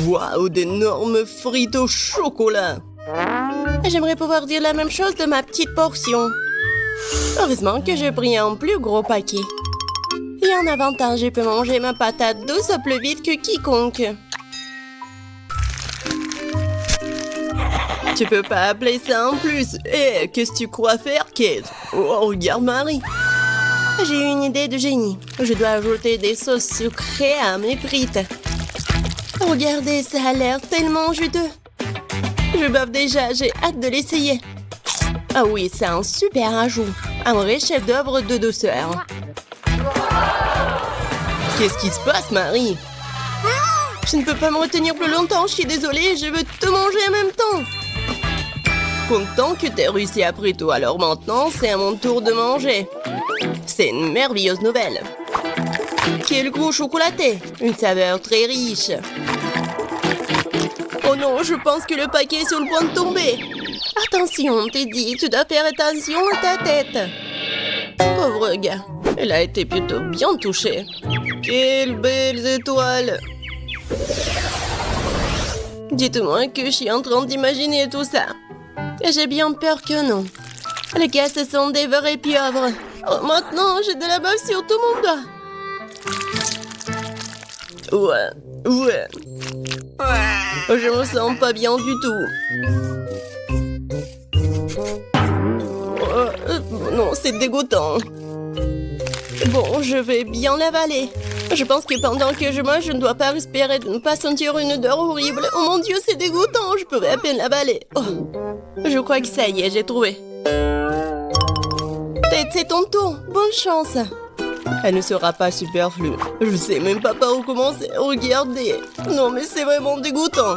Waouh, d'énormes frites au chocolat. J'aimerais pouvoir dire la même chose de ma petite portion. Heureusement que j'ai pris un plus gros paquet. Et en avantage, je peux manger ma patate douce plus vite que quiconque. Tu peux pas appeler ça en plus. Eh, qu'est-ce que tu crois faire, Kate? Oh, regarde Marie. J'ai eu une idée de génie. Je dois ajouter des sauces sucrées à mes frites. Regardez, ça a l'air tellement juteux. Je bave déjà, j'ai hâte de l'essayer. Ah oui, c'est un super ajout. Un vrai chef-d'œuvre de douceur. Qu'est-ce qui se passe, Marie? Je ne peux pas me retenir plus longtemps, je suis désolée, je veux tout manger en même temps. Content que t'aies réussi après tout, alors maintenant, c'est à mon tour de manger. C'est une merveilleuse nouvelle. Quel goût chocolaté, une saveur très riche. Oh non, je pense que le paquet est sur le point de tomber. Attention, Teddy, tu dois faire attention à ta tête. Pauvre gars, elle a été plutôt bien touchée. Quelles belles étoiles. Dites-moi que je suis en train d'imaginer tout ça. J'ai bien peur que non. Les gars, ce sont des vrais pieuvres. Oh, maintenant, j'ai de la bave sur tout mon doigt. Ouais. Je me sens pas bien du tout. Non, c'est dégoûtant. Bon, je vais bien l'avaler. Je pense que pendant que je mange, je ne dois pas respirer, de ne pas sentir une odeur horrible. Oh mon Dieu, c'est dégoûtant, je pourrais à peine l'avaler. Oh. Je crois que ça y est, j'ai trouvé. Tête, c'est ton tour. Bonne chance. Elle ne sera pas superflue. Je sais même pas par où commencer. Regardez. Non, mais c'est vraiment dégoûtant.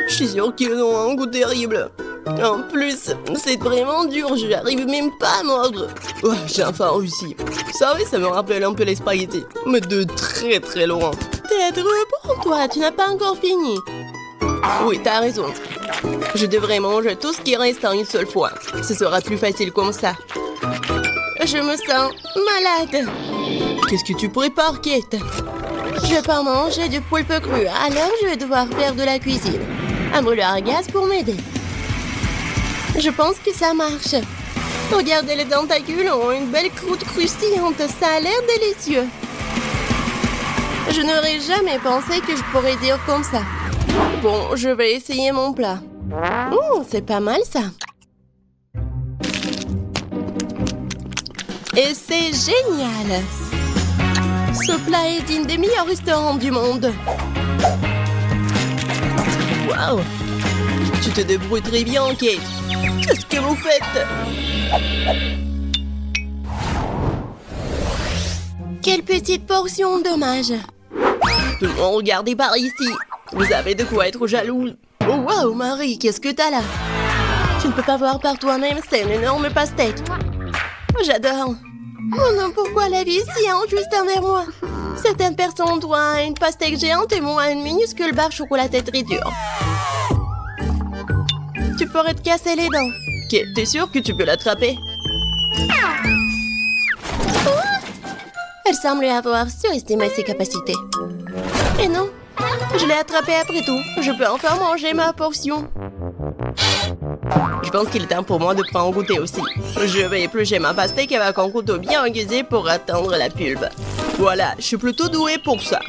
Je suis sûre qu'ils ont un goût terrible. En plus, c'est vraiment dur. Je n'arrive même pas à mordre. Oh, j'ai enfin réussi. Ça, oui, ça me rappelle un peu les spaghettis. Mais de très très loin. Tête, reprends-toi. Tu n'as pas encore fini. Oui, t'as raison. Je devrais manger tout ce qui reste en une seule fois. Ce sera plus facile comme ça. Je me sens malade. Qu'est-ce que tu prépares, Kate? Je vais pas manger du poulpe cru, alors je vais devoir faire de la cuisine. Un brûleur à gaz pour m'aider. Je pense que ça marche. Regardez, les tentacules ont une belle croûte croustillante. Ça a l'air délicieux. Je n'aurais jamais pensé que je pourrais dire comme ça. Bon, je vais essayer mon plat. C'est pas mal ça. Et c'est génial. Ce plat est digne des meilleurs restaurants du monde. Waouh. Tu te débrouilles très bien, Kate. Qu'est-ce que vous faites? Quelle petite portion, dommage. Tout le monde, regardez par ici. Vous avez de quoi être jaloux. Oh, waouh, Marie, qu'est-ce que t'as là? Tu ne peux pas voir par toi-même, c'est une énorme pastèque. J'adore. Oh non, pourquoi la vie est si injuste envers moi? Certaines personnes ont une pastèque géante et moi une minuscule barre chocolatée très dure. Tu pourrais te casser les dents. Ok, t'es sûr que tu peux l'attraper? Elle semble avoir surestimé ses capacités. Et non, je l'ai attrapée après tout. Je peux enfin manger ma portion. Je pense qu'il est temps pour moi de prendre goûter aussi. Je vais éplucher ma pastèque avec un couteau bien aiguisé pour atteindre la pulpe. Voilà, je suis plutôt douée pour ça.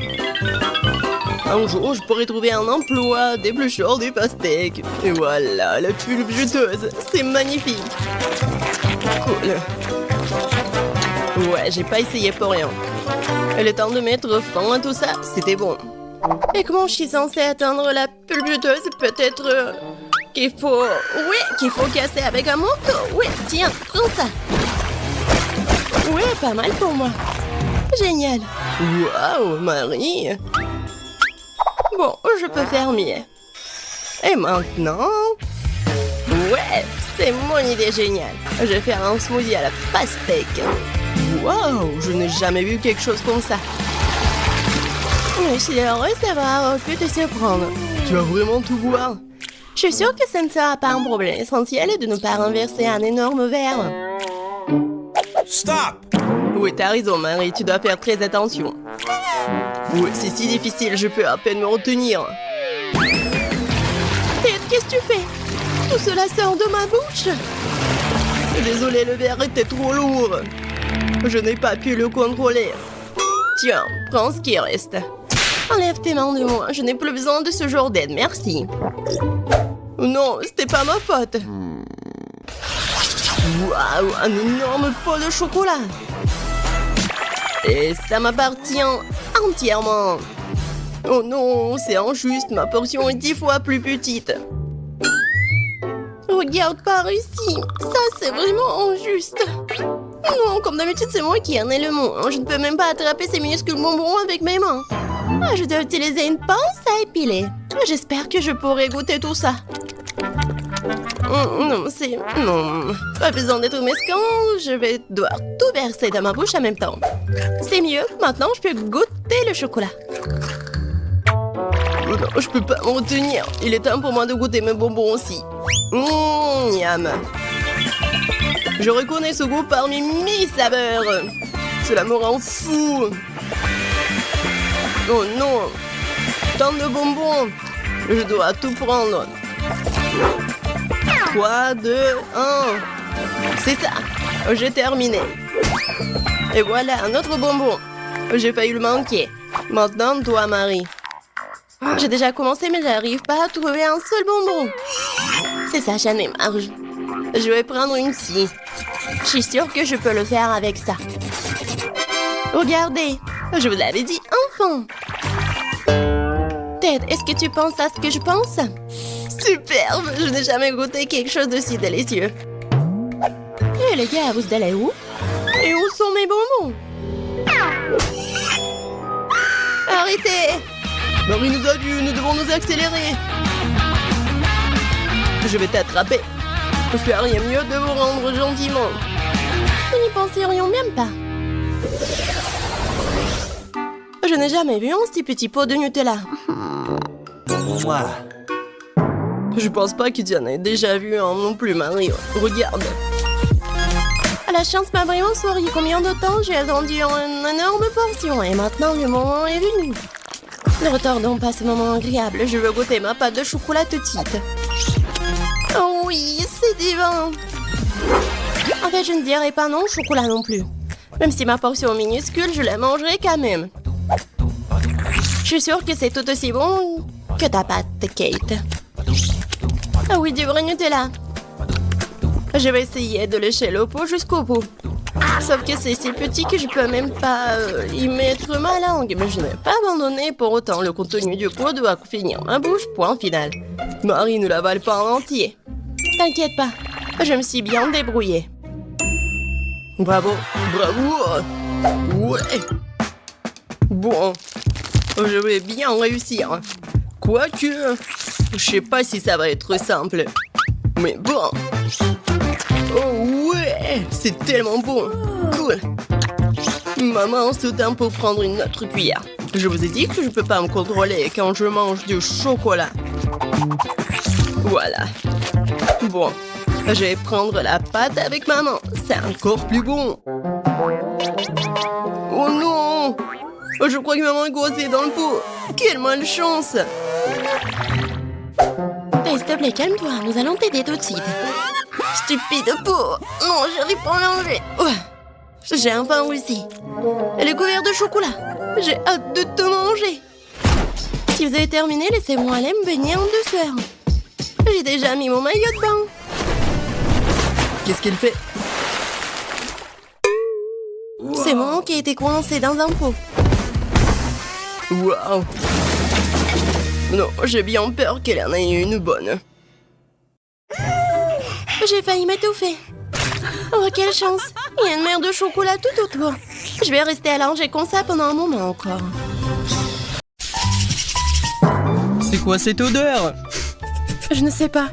Un jour, je pourrais trouver un emploi d'éplucheur des pastèques. Et voilà, la pulpe juteuse. C'est magnifique. Cool. Ouais, j'ai pas essayé pour rien. Et le temps de mettre fin à tout ça, c'était bon. Et comment je suis censée atteindre la pulpe juteuse? Peut-être qu'il faut... Oui, qu'il faut casser avec un manteau. Oui, tiens, prends ça. Oui, pas mal pour moi. Génial. Waouh, Marie. Bon, je peux faire mieux. Et maintenant... Ouais, c'est mon idée géniale. Je vais faire un smoothie à la pastèque. Waouh, je n'ai jamais vu quelque chose comme ça. Je suis heureuse d'avoir pu te surprendre. Tu vas vraiment tout boire? Je suis sûre que ça ne sera pas un problème. L'essentiel est de ne pas renverser un énorme verre. Stop! Oui, t'as raison, Marie. Tu dois faire très attention. Oui, c'est si difficile, je peux à peine me retenir. Ted, qu'est-ce que tu fais? Tout cela sort de ma bouche. Désolé, le verre était trop lourd. Je n'ai pas pu le contrôler. Tiens, prends ce qui reste. Enlève tes mains de moi, je n'ai plus besoin de ce genre d'aide, merci. Non, c'était pas ma faute. Waouh, un énorme pot de chocolat. Et ça m'appartient entièrement. Oh non, c'est injuste, ma portion est 10 fois plus petite. Regarde par ici, ça c'est vraiment injuste. Non, comme d'habitude c'est moi qui en ai le mot. Je ne peux même pas attraper ces minuscules bonbons avec mes mains. Je dois utiliser une pince à épiler. J'espère que je pourrai goûter tout ça. Non, non, pas besoin d'être mesquin, je vais devoir tout verser dans ma bouche en même temps. C'est mieux, maintenant je peux goûter le chocolat. Non, je peux pas m'en retenir. Il est temps pour moi de goûter mes bonbons aussi. Miam. Je reconnais ce goût parmi mes saveurs. Cela me rend fou. Oh non. Tant de bonbons. Je dois tout prendre. 3, 2, 1. C'est ça. J'ai terminé. Et voilà, un autre bonbon. J'ai failli le manquer. Maintenant, toi, Marie. J'ai déjà commencé, mais j'arrive pas à trouver un seul bonbon. C'est ça, j'en ai marre. Je vais prendre une scie. Je suis sûre que je peux le faire avec ça. Regardez, je vous l'avais dit, enfin. Ted, est-ce que tu penses à ce que je pense? Superbe, je n'ai jamais goûté quelque chose de si délicieux. Et les gars, vous allez où? Et où sont mes bonbons? Arrêtez! Marie nous a vus, nous devons nous accélérer. Je vais t'attraper. Faire rien mieux de vous rendre gentiment. Nous n'y penserions même pas. Je n'ai jamais vu un si petit pot de Nutella. Je pense pas que tu en aies déjà vu un non plus, Marie. Regarde. La chance m'a vraiment souri. Combien de temps j'ai attendu une énorme portion et maintenant le moment est venu. Ne retardons pas ce moment agréable. Je veux goûter ma pâte de chocolat tout de suite. Oh oui, c'est divin. En fait, je ne dirais pas non au chocolat non plus. Même si ma portion est minuscule, je la mangerai quand même. Je suis sûre que c'est tout aussi bon que ta pâte, Kate. Ah oui, du vrai Nutella. Je vais essayer de lécher le pot jusqu'au bout. Sauf que c'est si petit que je peux même pas y mettre ma langue. Mais je n'ai pas abandonné pour autant. Le contenu du pot doit finir ma bouche, point final. Marie ne l'avale pas en entier. T'inquiète pas, je me suis bien débrouillée. Bravo, bravo. Ouais. Bon, je vais bien réussir. Quoique, je sais pas si ça va être simple. Mais bon. Oh ouais, c'est tellement bon. Cool. Maman se tient pour prendre une autre cuillère. Je vous ai dit que je peux pas me contrôler quand je mange du chocolat. Voilà. Bon, je vais prendre la pâte avec maman. C'est encore plus bon. Oh non! Je crois que maman est coincée dans le pot. Quelle malchance! Hey, s'il te plaît, calme-toi. Nous allons t'aider tout de suite. Stupide pot! Non, j'arrive pas à l'enlever. J'ai enfin réussi. Elle est couverte de chocolat. J'ai hâte de te manger. Si vous avez terminé, laissez-moi aller me baigner en douceur. J'ai déjà mis mon maillot de bain. Qu'est-ce qu'elle fait? C'est moi qui ai été coincé dans un pot. Waouh! Non, j'ai bien peur qu'elle en ait une bonne. J'ai failli m'étouffer. Oh, quelle chance! Il y a une mer de chocolat tout autour. Je vais rester allongée comme ça pendant un moment encore. C'est quoi cette odeur? Je ne sais pas.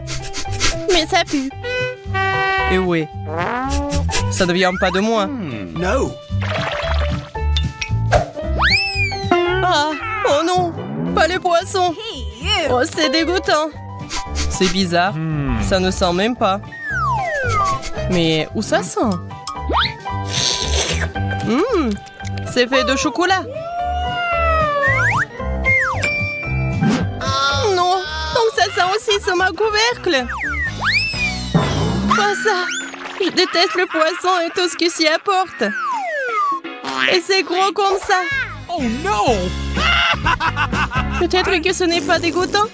Mais ça pue. Eh ouais. Ça ne vient pas de moi. No. Ah! Oh non! Pas les poissons! Oh, c'est dégoûtant! C'est bizarre. Ça ne sent même pas. Mais où ça sent? C'est fait de chocolat. Non! aussi sur mon couvercle. Pas ça. Je déteste le poisson et tout ce qui s'y apporte. Et c'est gros comme ça. Oh non! Peut-être que ce n'est pas dégoûtant.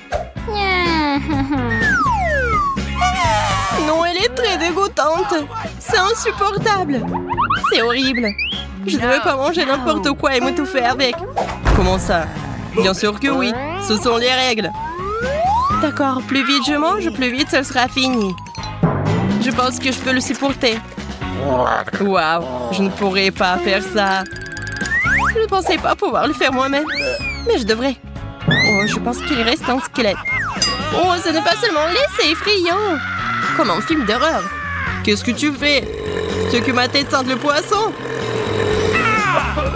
Non, elle est très dégoûtante. C'est insupportable. C'est horrible. Je ne veux pas manger n'importe quoi et m'étouffer avec. Comment ça? Bien sûr que oui. Ce sont les règles. D'accord, plus vite je mange, plus vite ce sera fini. Je pense que je peux le supporter. Waouh, je ne pourrais pas faire ça. Je ne pensais pas pouvoir le faire moi-même. Mais je devrais. Oh, je pense qu'il reste un squelette. Oh, ce n'est pas seulement laid, c'est effrayant. Comme un film d'horreur. Qu'est-ce que tu fais? Tu veux que ma tête sente le poisson?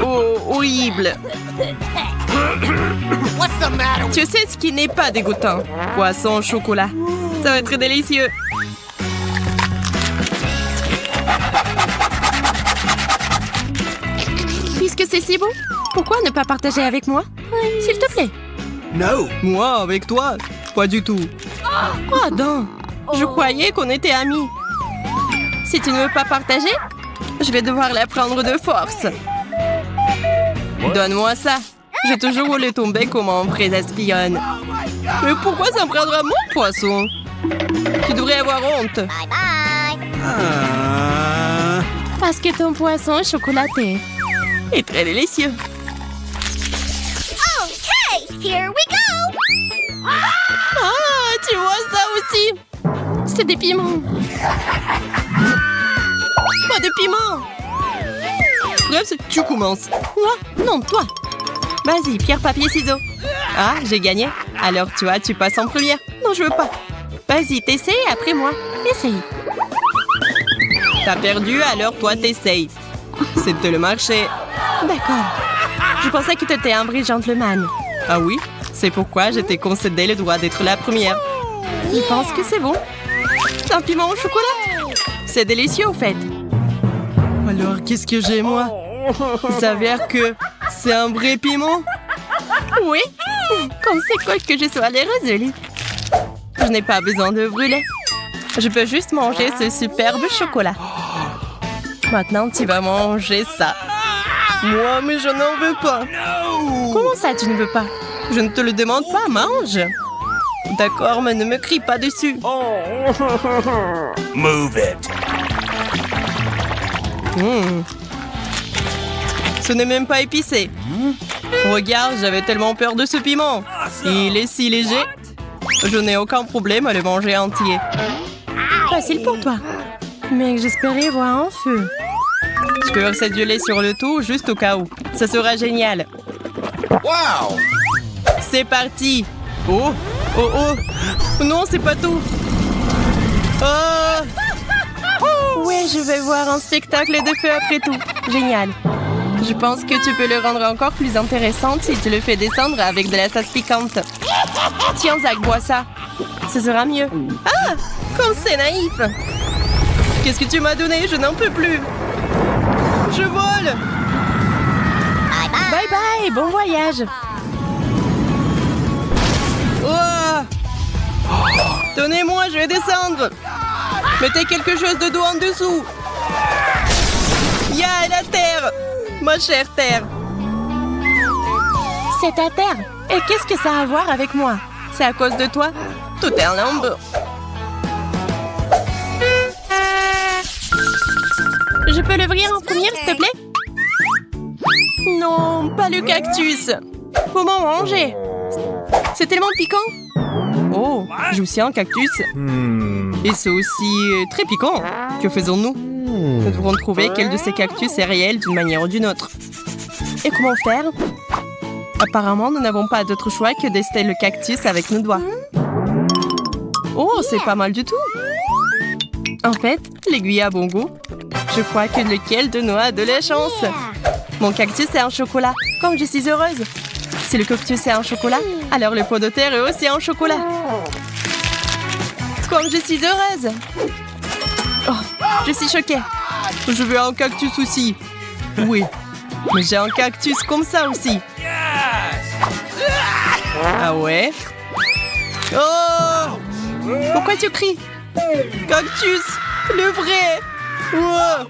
Oh, horrible. Tu sais ce qui n'est pas dégoûtant? Poisson au chocolat. Ça va être délicieux. Puisque c'est si bon, pourquoi ne pas partager avec moi? S'il te plaît. No! Moi, avec toi? Pas du tout. Oh non, je croyais qu'on était amis. Si tu ne veux pas partager, je vais devoir la prendre de force. Donne-moi ça. J'ai toujours voulu tomber comme un vrai espionne. Mais pourquoi ça me prendra mon poisson? Tu devrais avoir honte. Parce que ton poisson chocolaté est très délicieux. Here we go! Ah, tu vois ça aussi? C'est des piments. Pas de piments. Bref, tu commences. Moi? Non, toi. Vas-y, pierre, papier, ciseaux. Ah, j'ai gagné. Alors toi, tu passes en première. Non, je veux pas. Vas-y, t'essayes après moi. Essaye. T'as perdu, alors toi, t'essayes. C'était le marché. D'accord. Je pensais que t'étais un vrai gentleman. Ah oui? C'est pourquoi je t'ai concédé le droit d'être la première. Je pense que c'est bon. C'est un piment au chocolat. C'est délicieux, au fait. Alors, qu'est-ce que j'ai, moi? Il s'avère que c'est un vrai piment. Oui? Comme c'est cool que je sois les résolue. Je n'ai pas besoin de brûler. Je peux juste manger ce superbe chocolat. Maintenant, tu vas manger ça. Moi, mais je n'en veux pas. Comment ça, tu ne veux pas? Je ne te le demande pas, mange. D'accord, mais ne me crie pas dessus. Move it! Ce n'est même pas épicé. Regarde, j'avais tellement peur de ce piment. Il est si léger. Je n'ai aucun problème à le manger entier. Facile pour toi. Mais j'espérais voir un feu. Je peux verser du lait sur le tout, juste au cas où. Ça sera génial. Wow! C'est parti. Oh, oh, oh. Non, c'est pas tout. Oh. Ouais, je vais voir un spectacle de feu après tout. Génial. Je pense que tu peux le rendre encore plus intéressant si tu le fais descendre avec de la sauce piquante. Tiens, Zach, bois ça. Ce sera mieux. Ah, comme c'est naïf. Qu'est-ce que tu m'as donné? Je n'en peux plus. Je vole. Bye bye, bon voyage. Oh. Donnez-moi, je vais descendre. Mettez quelque chose de doux en dessous. Ya, la terre. Ma chère terre. C'est ta terre. Et qu'est-ce que ça a à voir avec moi? C'est à cause de toi? Tout est en lambeau. Je peux l'ouvrir en première, s'il te plaît? Non, pas le cactus. Comment manger? C'est tellement piquant. Oh, j'ai aussi un cactus. Et c'est aussi très piquant. Que faisons-nous? Nous devrons trouver quel de ces cactus est réel d'une manière ou d'une autre. Et comment faire? Apparemment, nous n'avons pas d'autre choix que d'ester le cactus avec nos doigts. Oh, c'est pas mal du tout. En fait, l'aiguille a bon goût. Je crois que lequel de nous a de la chance. Mon cactus est en chocolat, comme je suis heureuse. Si le cactus est en chocolat, alors le pot de terre est aussi en chocolat. Comme je suis heureuse. Oh, je suis choquée. Je veux un cactus aussi. Oui, mais j'ai un cactus comme ça aussi. Ah ouais? Oh! Pourquoi tu cries? Cactus! Le vrai! Wow.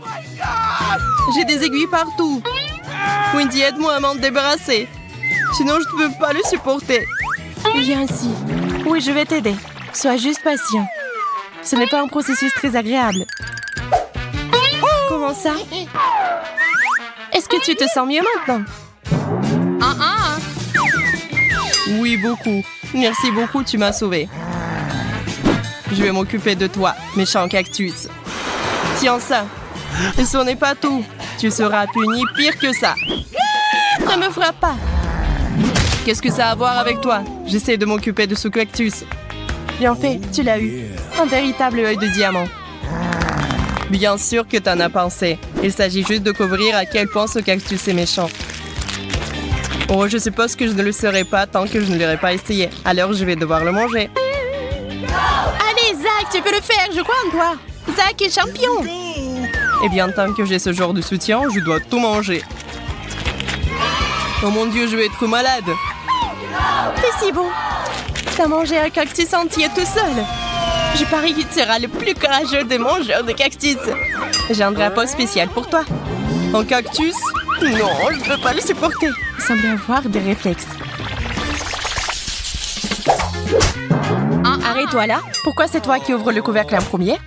J'ai des aiguilles partout. Wendy, aide-moi à m'en débarrasser. Sinon, je ne peux pas le supporter. Viens ici. Oui, je vais t'aider. Sois juste patient. Ce n'est pas un processus très agréable. Comment ça? Est-ce que tu te sens mieux maintenant? Oui, beaucoup. Merci beaucoup, tu m'as sauvée. Je vais m'occuper de toi, méchant cactus. Tiens ça. Et ce n'est pas tout. Tu seras puni pire que ça. Ne me frappe pas. Qu'est-ce que ça a à voir avec toi? J'essaie de m'occuper de ce cactus. Bien fait, tu l'as eu. Un véritable œil de diamant. Bien sûr que t'en as pensé. Il s'agit juste de couvrir à quel point ce cactus est méchant. Oh, je suppose que je ne le serai pas tant que je ne l'aurai pas essayé. Alors, je vais devoir le manger. Allez, Zach, tu peux le faire, je crois en toi. Zach est champion. Eh bien, tant que j'ai ce genre de soutien, je dois tout manger. Oh mon Dieu, je vais être malade. T'es si bon. T'as mangé un cactus entier tout seul. Je parie que tu seras le plus courageux des mangeurs de cactus. J'ai un drapeau spécial pour toi. Un cactus? Non, je ne peux pas le supporter. Il semble avoir des réflexes. Arrête-toi là. Pourquoi c'est toi qui ouvres le couvercle en premier?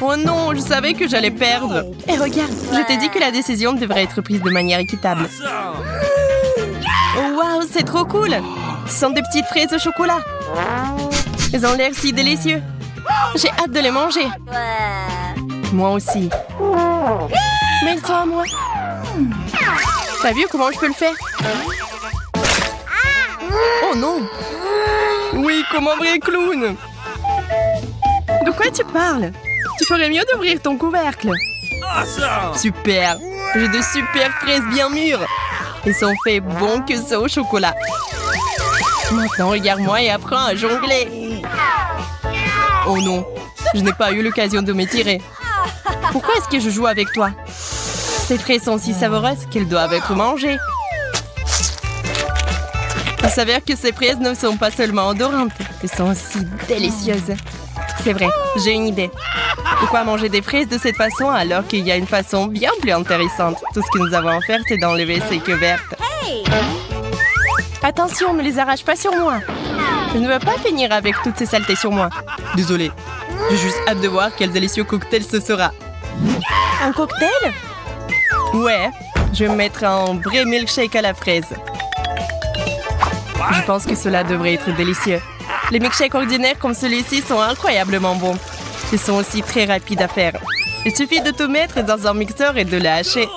Oh non, je savais que j'allais perdre. Et regarde, je t'ai dit que la décision devrait être prise de manière équitable. Oh waouh, c'est trop cool. Ce sont des petites fraises au chocolat. Elles ont l'air si délicieux. J'ai hâte de les manger. Moi aussi. Mais elles sont à moi. T'as vu comment je peux le faire? Oh non. Oui, comme un vrai clown. De quoi tu parles? Tu ferais mieux d'ouvrir ton couvercle. Super. J'ai de super fraises bien mûres. Elles sont faites bon que ça au chocolat. Maintenant, regarde-moi et apprends à jongler. Oh non, je n'ai pas eu l'occasion de m'étirer. Pourquoi est-ce que je joue avec toi? Ces fraises sont si savoureuses qu'elles doivent être mangées. Il s'avère que ces fraises ne sont pas seulement odorantes, elles sont aussi délicieuses. C'est vrai, j'ai une idée. Pourquoi manger des fraises de cette façon alors qu'il y a une façon bien plus intéressante? Tout ce que nous avons à faire, c'est d'enlever ces queues vertes. Attention, ne les arrache pas sur moi. Je ne veux pas finir avec toutes ces saletés sur moi. Désolée. J'ai juste hâte de voir quel délicieux cocktail ce sera. Un cocktail? Ouais, je vais me mettre un vrai milkshake à la fraise. Je pense que cela devrait être délicieux. Les milkshakes ordinaires comme celui-ci sont incroyablement bons. Ils sont aussi très rapides à faire. Il suffit de tout mettre dans un mixeur et de le hacher.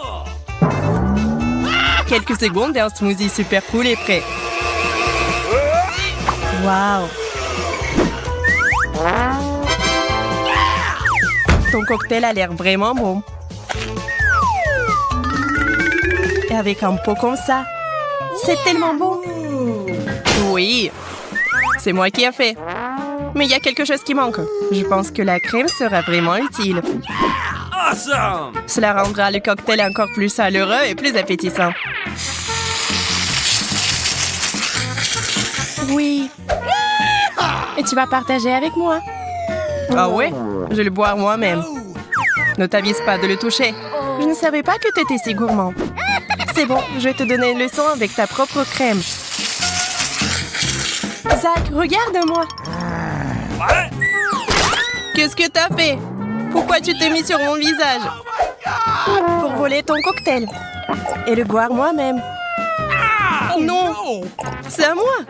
Quelques secondes et un smoothie super cool est prêt. Waouh! Ton cocktail a l'air vraiment bon. Et avec un pot comme ça, c'est tellement bon. Oui, c'est moi qui ai fait. Mais il y a quelque chose qui manque. Je pense que la crème sera vraiment utile. Awesome! Cela rendra le cocktail encore plus chaleureux et plus appétissant. Oui. Et tu vas partager avec moi. Ah ouais? Je vais le boire moi-même. Ne t'avise pas de le toucher. Je ne savais pas que tu étais si gourmand. C'est bon, je vais te donner une leçon avec ta propre crème. Zach, regarde-moi. Qu'est-ce que t'as fait? Pourquoi tu t'es mis sur mon visage? Pour voler ton cocktail. Et le boire moi-même. Non, c'est à moi.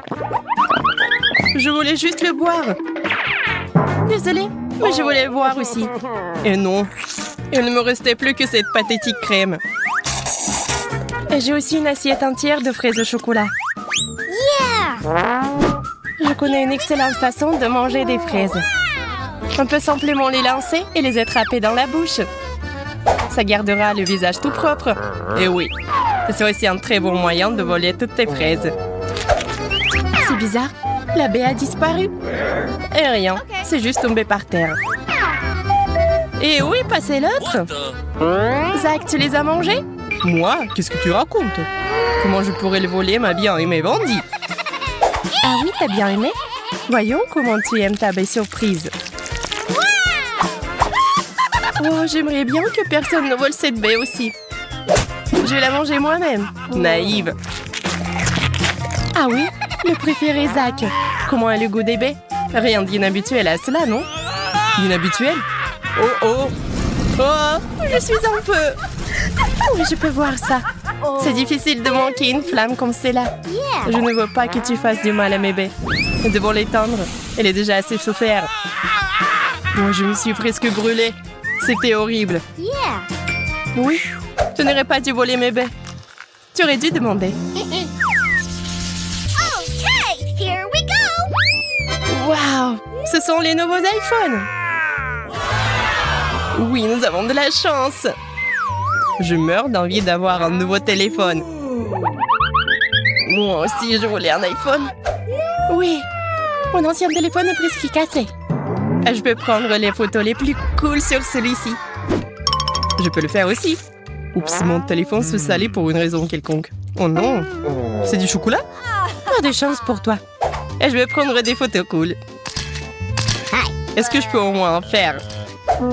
Je voulais juste le boire. Désolée, mais je voulais le boire aussi. Et non, il ne me restait plus que cette pathétique crème. Et j'ai aussi une assiette entière de fraises au chocolat. Je connais une excellente façon de manger des fraises. On peut simplement les lancer et les attraper dans la bouche. Ça gardera le visage tout propre. Et oui, c'est aussi un très bon moyen de voler toutes tes fraises. C'est bizarre, la baie a disparu. Et rien, c'est juste tombé par terre. Et où est passé l'autre? Zach, tu les as mangés? Moi? Qu'est-ce que tu racontes? Comment je pourrais le voler, ma bien-aimée Wendy? Ah oui, t'as bien aimé? Voyons comment tu aimes ta baie surprise. Oh, j'aimerais bien que personne ne vole cette baie aussi. Je vais la manger moi-même. Naïve. Ah oui, le préféré Zach. Comment est le goût des baies? Rien d'inhabituel à cela, non? D'inhabituel? Oh oh! Oh, je suis en feu! Oui, je peux voir ça. C'est difficile de manquer une flamme comme celle-là. Je ne veux pas que tu fasses du mal à mes baies. Nous devons l'éteindre. Elle est déjà assez soufferte. Moi, je me suis presque brûlée. C'était horrible. Oui, tu n'aurais pas dû voler mes baies. Tu aurais dû demander. Okay, here we go. Waouh! Ce sont les nouveaux iPhones! Oui, nous avons de la chance! Je meurs d'envie d'avoir un nouveau téléphone. Moi aussi, je voulais un iPhone. Oui, mon ancien téléphone est presque cassé. Je peux prendre les photos les plus cool sur celui-ci. Je peux le faire aussi. Oups, mon téléphone se salit pour une raison quelconque. Oh non! C'est du chocolat? Pas de chance pour toi. Et je vais prendre des photos cool. Est-ce que je peux au moins en faire? Oh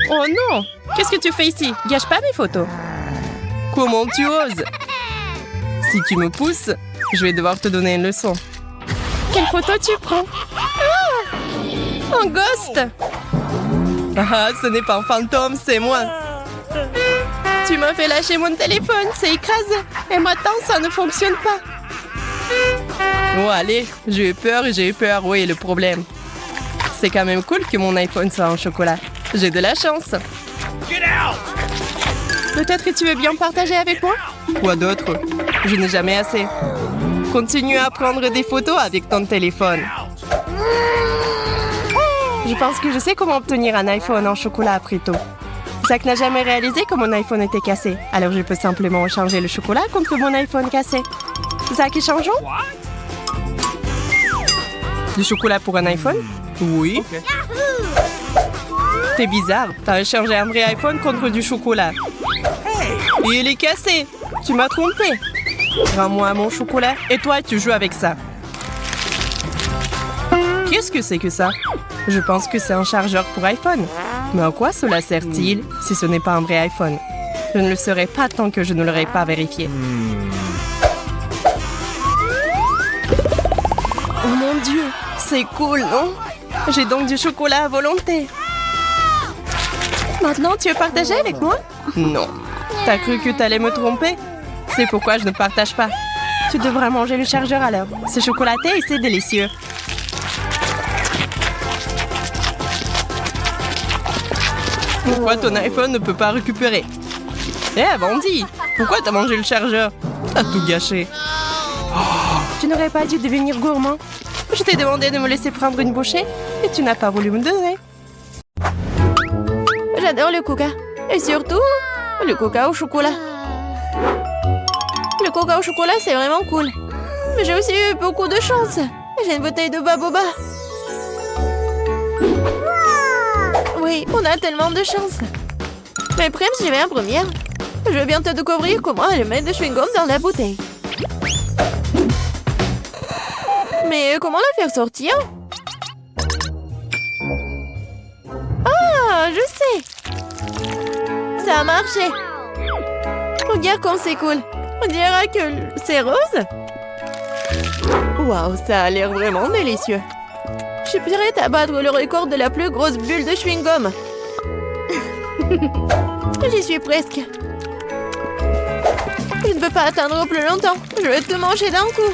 non! Qu'est-ce que tu fais ici? Gâche pas mes photos. Comment tu oses? Si tu me pousses, je vais devoir te donner une leçon. Quelle photo tu prends? Ah! Un ghost! Ah, ce n'est pas un fantôme, c'est moi. Tu m'as fait lâcher mon téléphone, c'est écrasé. Et maintenant, ça ne fonctionne pas. Oh, allez, j'ai eu peur, oui, le problème. C'est quand même cool que mon iPhone soit en chocolat. J'ai de la chance. Peut-être que tu veux bien partager avec moi? Quoi d'autre? Je n'ai jamais assez. Continue à prendre des photos avec ton téléphone. Je pense que je sais comment obtenir un iPhone en chocolat après tout. Zach n'a jamais réalisé que mon iPhone était cassé. Alors je peux simplement changer le chocolat contre mon iPhone cassé. Zach, échangeons? Du chocolat pour un iPhone? Oui. Okay. C'est bizarre. T'as échangé un vrai iPhone contre du chocolat. Et il est cassé. Tu m'as trompé. Rends-moi mon chocolat et toi, tu joues avec ça. Qu'est-ce que c'est que ça? Je pense que c'est un chargeur pour iPhone. Mais à quoi cela sert-il si ce n'est pas un vrai iPhone? Je ne le saurais pas tant que je ne l'aurais pas vérifié. Oh mon Dieu, c'est cool, non? J'ai donc du chocolat à volonté. Maintenant, tu veux partager avec moi? Non. T'as cru que t'allais me tromper? C'est pourquoi je ne partage pas. Tu devrais manger le chargeur alors. C'est chocolaté et c'est délicieux. Pourquoi ton iPhone ne peut pas récupérer? Eh, bandit! Pourquoi t'as mangé le chargeur? T'as tout gâché. Tu n'aurais pas dû devenir gourmand. Je t'ai demandé de me laisser prendre une bouchée et tu n'as pas voulu me donner. J'adore le coca. Et surtout, le coca au chocolat. Le coca au chocolat, c'est vraiment cool. Mais j'ai aussi eu beaucoup de chance. J'ai une bouteille de Baboba. Oui, on a tellement de chance. Mais Prime, j'y vais en première. Je vais bientôt découvrir comment elle met des chewing-gums dans la bouteille. Mais comment la faire sortir? Ah, je sais. Ça a marché. Regarde comme c'est cool. On dirait que c'est rose. Waouh, ça a l'air vraiment délicieux. Je suis prête à battre le record de la plus grosse bulle de chewing-gum. J'y suis presque. Je ne peux pas attendre plus longtemps. Je vais tout manger d'un coup.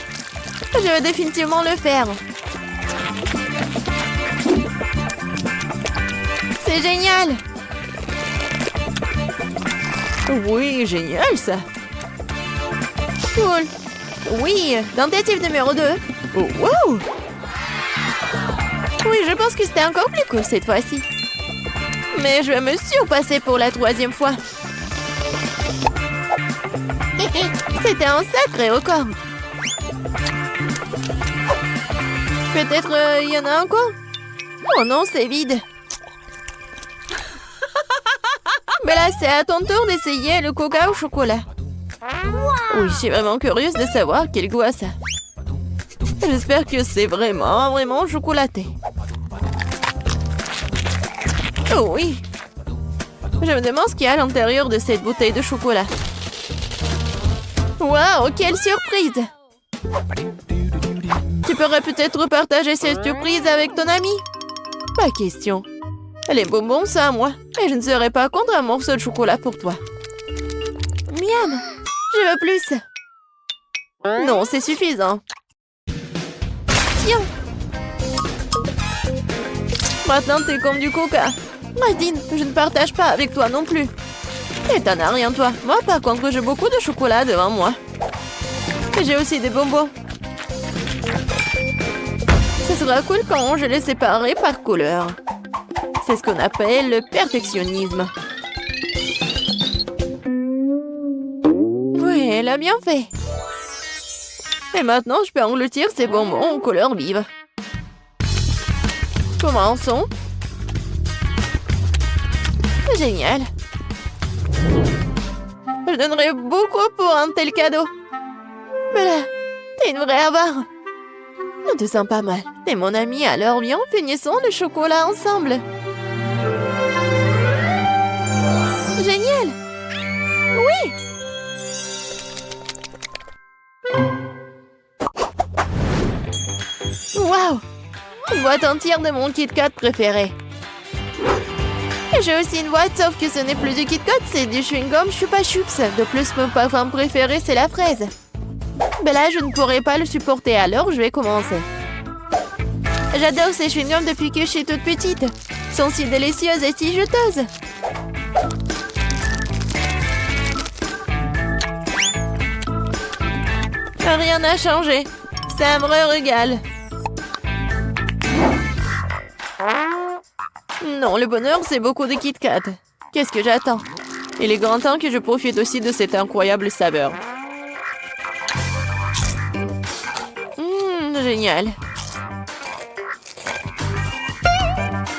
Je vais définitivement le faire. C'est génial. Oui, génial ça. Cool. Oui, tentative numéro 2. Oh, wow. Oui, je pense que c'était encore plus cool cette fois-ci. Mais je vais me surpasser pour la 3e fois. C'était un sacré record. Peut-être il y en a encore? Oh non, c'est vide. Mais là, c'est à ton tour d'essayer le coca au chocolat. Oui, je suis vraiment curieuse de savoir quel goût a ça. J'espère que c'est vraiment chocolaté. Oh oui. Je me demande ce qu'il y a à l'intérieur de cette bouteille de chocolat. Waouh, quelle surprise! Tu pourrais peut-être partager cette surprise avec ton ami? Pas question. Les bonbons, c'est à moi. Et je ne serai pas contre un morceau de chocolat pour toi. Miam! Je veux plus. Non, c'est suffisant. Tiens! Maintenant, t'es comme du coca. Nadine, je ne partage pas avec toi non plus. Et t'en as rien, toi. Moi, par contre, j'ai beaucoup de chocolat devant moi. Et j'ai aussi des bonbons. Ce sera cool quand je les séparerai par couleur. C'est ce qu'on appelle le perfectionnisme. Oui, elle a bien fait. Et maintenant, je peux engloutir ces bonbons en couleur vive. Commençons. Génial. Je donnerais beaucoup pour un tel cadeau. Mais là, t'es une vraie avare. On te sent pas mal. T'es mon ami, alors viens, finissons le chocolat ensemble. Génial. Oui. Waouh. Une boîte entière de mon Kit Kat préféré. J'ai aussi une boîte, sauf que ce n'est plus du Kit Kat, c'est du chewing-gum Chupa Chups. De plus, mon parfum préféré, c'est la fraise. Mais là, je ne pourrai pas le supporter, alors je vais commencer. J'adore ces chewing-gums depuis que je suis toute petite. Ils sont si délicieuses et si juteuses. Rien n'a changé. Ça me régale. Non, le bonheur, c'est beaucoup de Kit Kat. Qu'est-ce que j'attends? Il est grand temps que je profite aussi de cette incroyable saveur. Génial.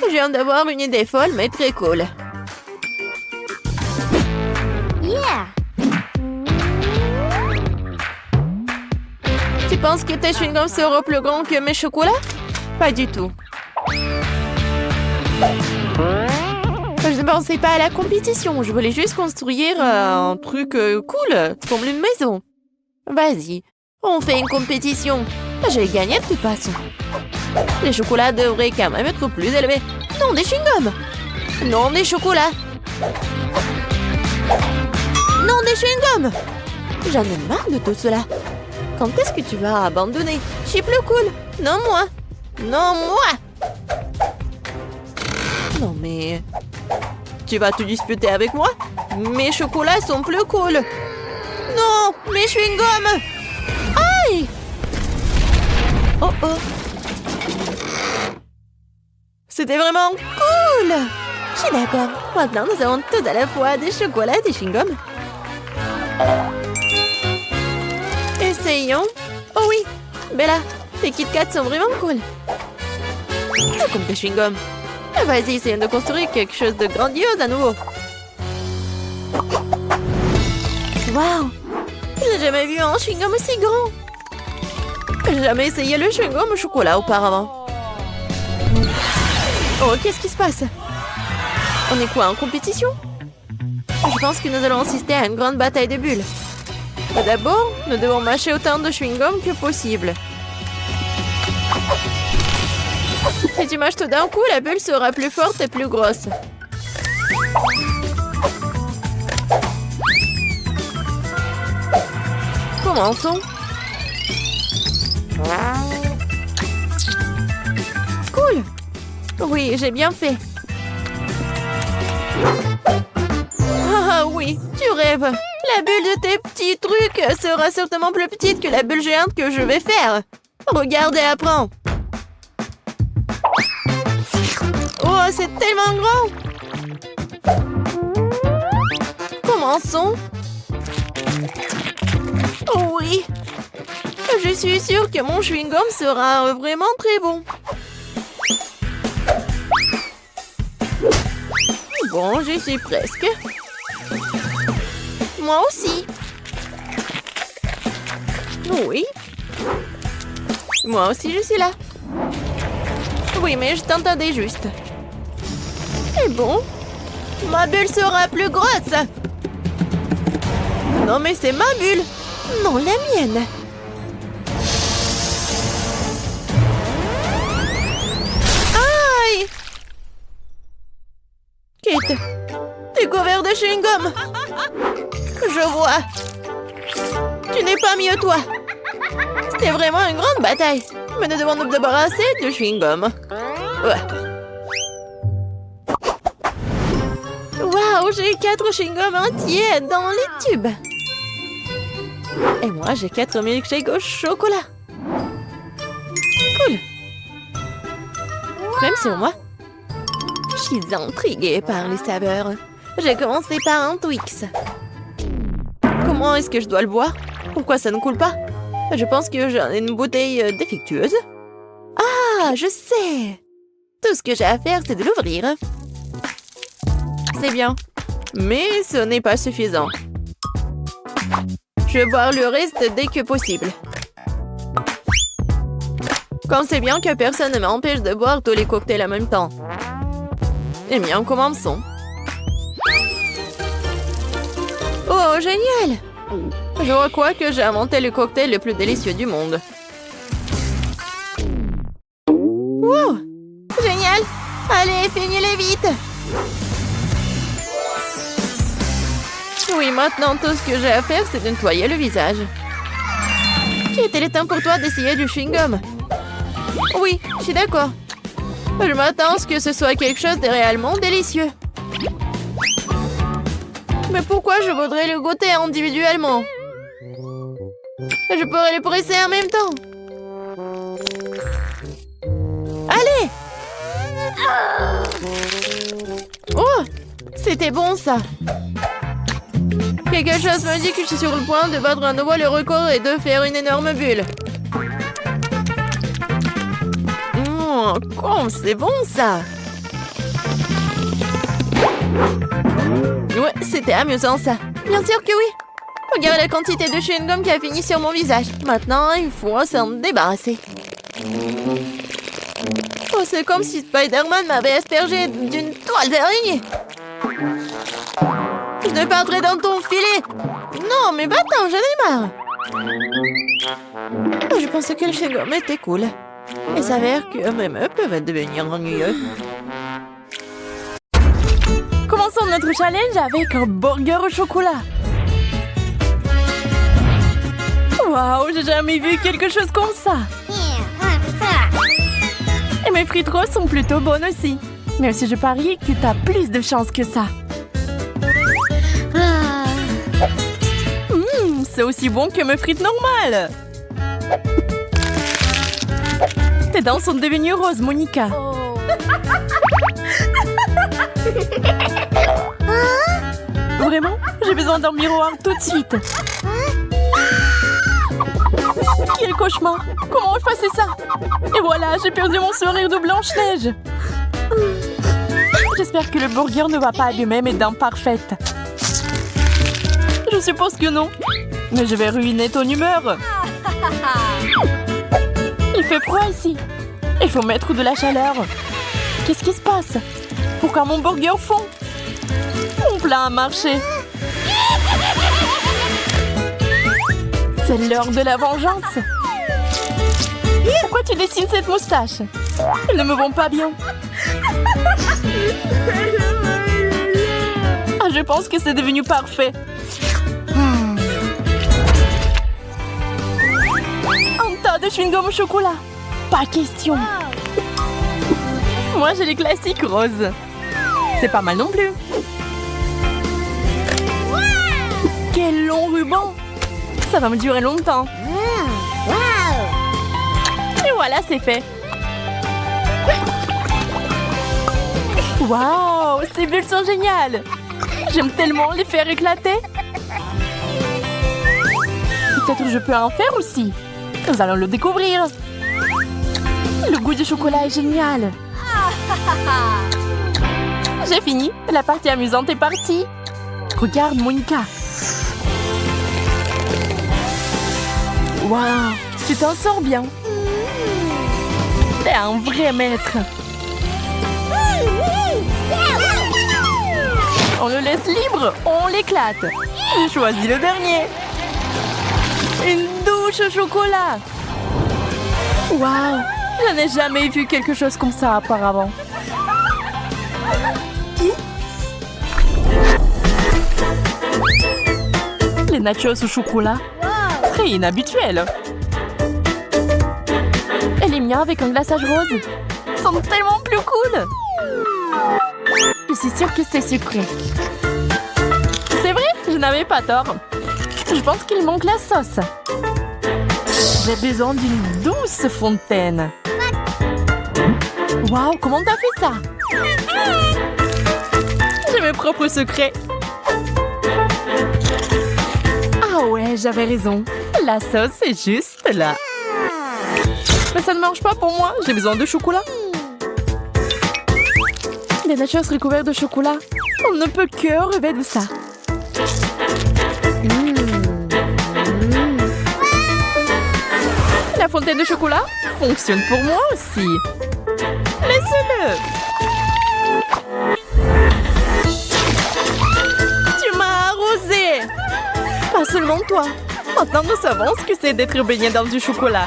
Je viens d'avoir une idée folle, mais très cool. Yeah. Tu penses que tes chewing-gums seront plus grands que mes chocolats? Pas du tout. Je ne pensais pas à la compétition. Je voulais juste construire un truc cool, comme une maison. Vas-y, on fait une compétition. Je vais gagner de toute façon. Les chocolats devraient quand même être plus élevés. Non, des chewing-gums. Non, des chocolats. Non, des chewing-gums. J'en ai marre de tout cela. Quand est-ce que tu vas abandonner? Je suis plus cool. Non, moi. Non, moi. Non, mais... Tu vas te disputer avec moi? Mes chocolats sont plus cool. Non, mes chewing-gums. Aïe! Oh oh. C'était vraiment cool. Je suis d'accord. Maintenant, nous avons tout à la fois des chocolats et des chewing-gums. Essayons. Oh oui, Bella, tes Kit Kat sont vraiment cool. Tout comme tes chewing-gums. Vas-y, essayons de construire quelque chose de grandiose à nouveau. Waouh! Je n'ai jamais vu un chewing-gum aussi grand. J'ai jamais essayé le chewing-gum au chocolat auparavant. Oh, qu'est-ce qui se passe? On est quoi, en compétition? Je pense que nous allons assister à une grande bataille de bulles. Mais d'abord, nous devons mâcher autant de chewing-gum que possible. Si tu mâches tout d'un coup, la bulle sera plus forte et plus grosse. Commençons. Cool. Oui, j'ai bien fait. Ah oui, tu rêves. La bulle de tes petits trucs sera certainement plus petite que la bulle géante que je vais faire. Regarde et apprends. Oh, c'est tellement grand. Commençons. Oh oui. Je suis sûre que mon chewing-gum sera vraiment très bon. Bon, j'y suis presque. Moi aussi. Oui. Moi aussi, je suis là. Oui, mais je t'entendais juste. Et bon, ma bulle sera plus grosse. Non, mais c'est ma bulle. Non, la mienne. Aïe! Kate, t'es couvert de chewing-gum. Je vois. Tu n'es pas mieux, toi. C'était vraiment une grande bataille. Mais nous devons nous débarrasser de chewing-gum. Ouais. Waouh, j'ai 4 chewing-gums entiers dans les tubes. Et moi, j'ai 4 milkshakes au chocolat. Cool. Même sur moi. Je suis intriguée par les saveurs. J'ai commencé par un Twix. Comment est-ce que je dois le boire? Pourquoi ça ne coule pas? Je pense que j'en ai une bouteille défectueuse. Ah, je sais! Tout ce que j'ai à faire, c'est de l'ouvrir. C'est bien. Mais ce n'est pas suffisant. Je vais boire le reste dès que possible. Comme c'est bien que personne ne m'empêche de boire tous les cocktails en même temps. Eh bien, commençons. Oh, génial! Je crois que j'ai inventé le cocktail le plus délicieux du monde. Wow! Génial! Allez, finis-les vite! Oui, maintenant, tout ce que j'ai à faire, c'est de nettoyer le visage. Il est temps pour toi d'essayer du chewing-gum. Oui, je suis d'accord. Je m'attends à ce que ce soit quelque chose de réellement délicieux. Mais pourquoi je voudrais le goûter individuellement? Je pourrais les presser en même temps. Allez! Oh! C'était bon, ça. Quelque chose me dit que je suis sur le point de battre à nouveau le record et de faire une énorme bulle. Comme c'est bon, ça! Ouais, c'était amusant, ça. Bien sûr que oui. Regarde la quantité de chewing-gum qui a fini sur mon visage. Maintenant, il faut s'en débarrasser. Oh, c'est comme si Spider-Man m'avait aspergé d'une toile d'araignée. Je ne perdrai dans ton filet. Non, mais va-t'en, j'en ai marre. Oh, je pensais que le chewing-gum était cool. Il s'avère que même eux peuvent devenir ennuyeux. Commençons notre challenge avec un burger au chocolat. Waouh, j'ai jamais vu quelque chose comme ça. Et mes frites roses sont plutôt bonnes aussi. Même si je parie que t'as plus de chance que ça. C'est aussi bon que mes frites normales. Tes dents sont devenues roses, Monica. Vraiment? J'ai besoin d'un miroir tout de suite. Quel cauchemar! Comment je faisais ça? Et voilà, j'ai perdu mon sourire de Blanche-Neige. J'espère que le burger ne va pas abîmer mes dents parfaites. Je suppose que non. Mais je vais ruiner ton humeur. Il fait froid ici. Il faut mettre de la chaleur. Qu'est-ce qui se passe? Pourquoi mon burger fond? Mon plat a marché. C'est l'heure de la vengeance. Pourquoi tu dessines cette moustache? Elles ne me vont pas bien. Ah, je pense que c'est devenu parfait. Un tas de chewing-gum au chocolat. Pas question. Moi, j'ai les classiques roses. C'est pas mal non plus. Quel long ruban! Ça va me durer longtemps. Et voilà, c'est fait. Waouh, ces bulles sont géniales. J'aime tellement les faire éclater. Peut-être je peux en faire aussi. Nous allons le découvrir. Le goût du chocolat est génial. J'ai fini. La partie amusante est partie. Regarde, Monica. Waouh, tu t'en sors bien. T'es un vrai maître. On le laisse libre, on l'éclate. J'ai choisi le dernier. Une douche au chocolat. Waouh, je n'ai jamais vu quelque chose comme ça auparavant. Les nachos au chocolat, très inhabituel. Et les miens avec un glaçage rose sont tellement plus cool. Je suis sûre que c'est sucré. C'est vrai, je n'avais pas tort. Je pense qu'il manque la sauce. J'ai besoin d'une douce fontaine. Waouh, comment t'as fait ça? J'ai mes propres secrets. Ah ouais, j'avais raison. La sauce est juste là. Mais ça ne marche pas pour moi. J'ai besoin de chocolat. Des nachos recouverts de chocolat. On ne peut que rêver de ça. La fontaine de chocolat fonctionne pour moi aussi. Laissez-le. Tu m'as arrosé. Pas seulement toi. Maintenant, nous savons ce que c'est d'être baigné dans du chocolat.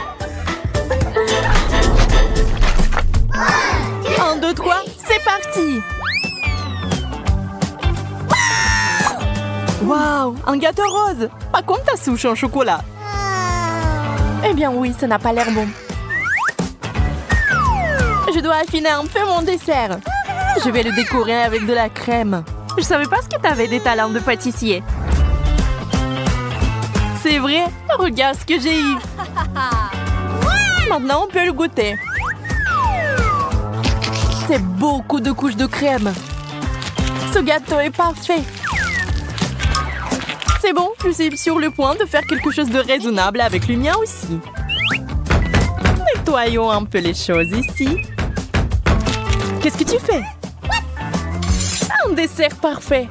1, 2, 3, c'est parti. Waouh, un gâteau rose. Pas comme ta souche en chocolat. Eh bien oui, ça n'a pas l'air bon. Je dois affiner un peu mon dessert. Je vais le décorer avec de la crème. Je savais pas ce que t'avais des talents de pâtissier. C'est vrai, regarde ce que j'ai eu. Maintenant, on peut le goûter. C'est beaucoup de couches de crème. Ce gâteau est parfait. C'est bon, je suis sur le point de faire quelque chose de raisonnable avec le mien aussi. Nettoyons un peu les choses ici. Qu'est-ce que tu fais? Un dessert parfait.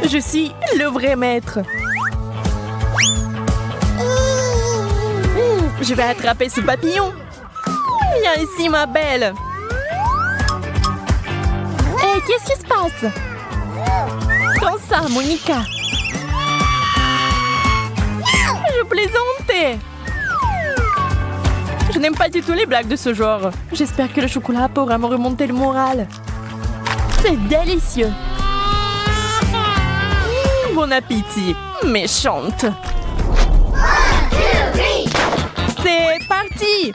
Je suis le vrai maître. Je vais attraper ce papillon. Viens ici, ma belle. Hé, qu'est-ce qui se passe? Prends ça, Monica. Je plaisantais. Je n'aime pas du tout les blagues de ce genre. J'espère que le chocolat pourra me remonter le moral. C'est délicieux. Bon appétit, méchante. C'est parti.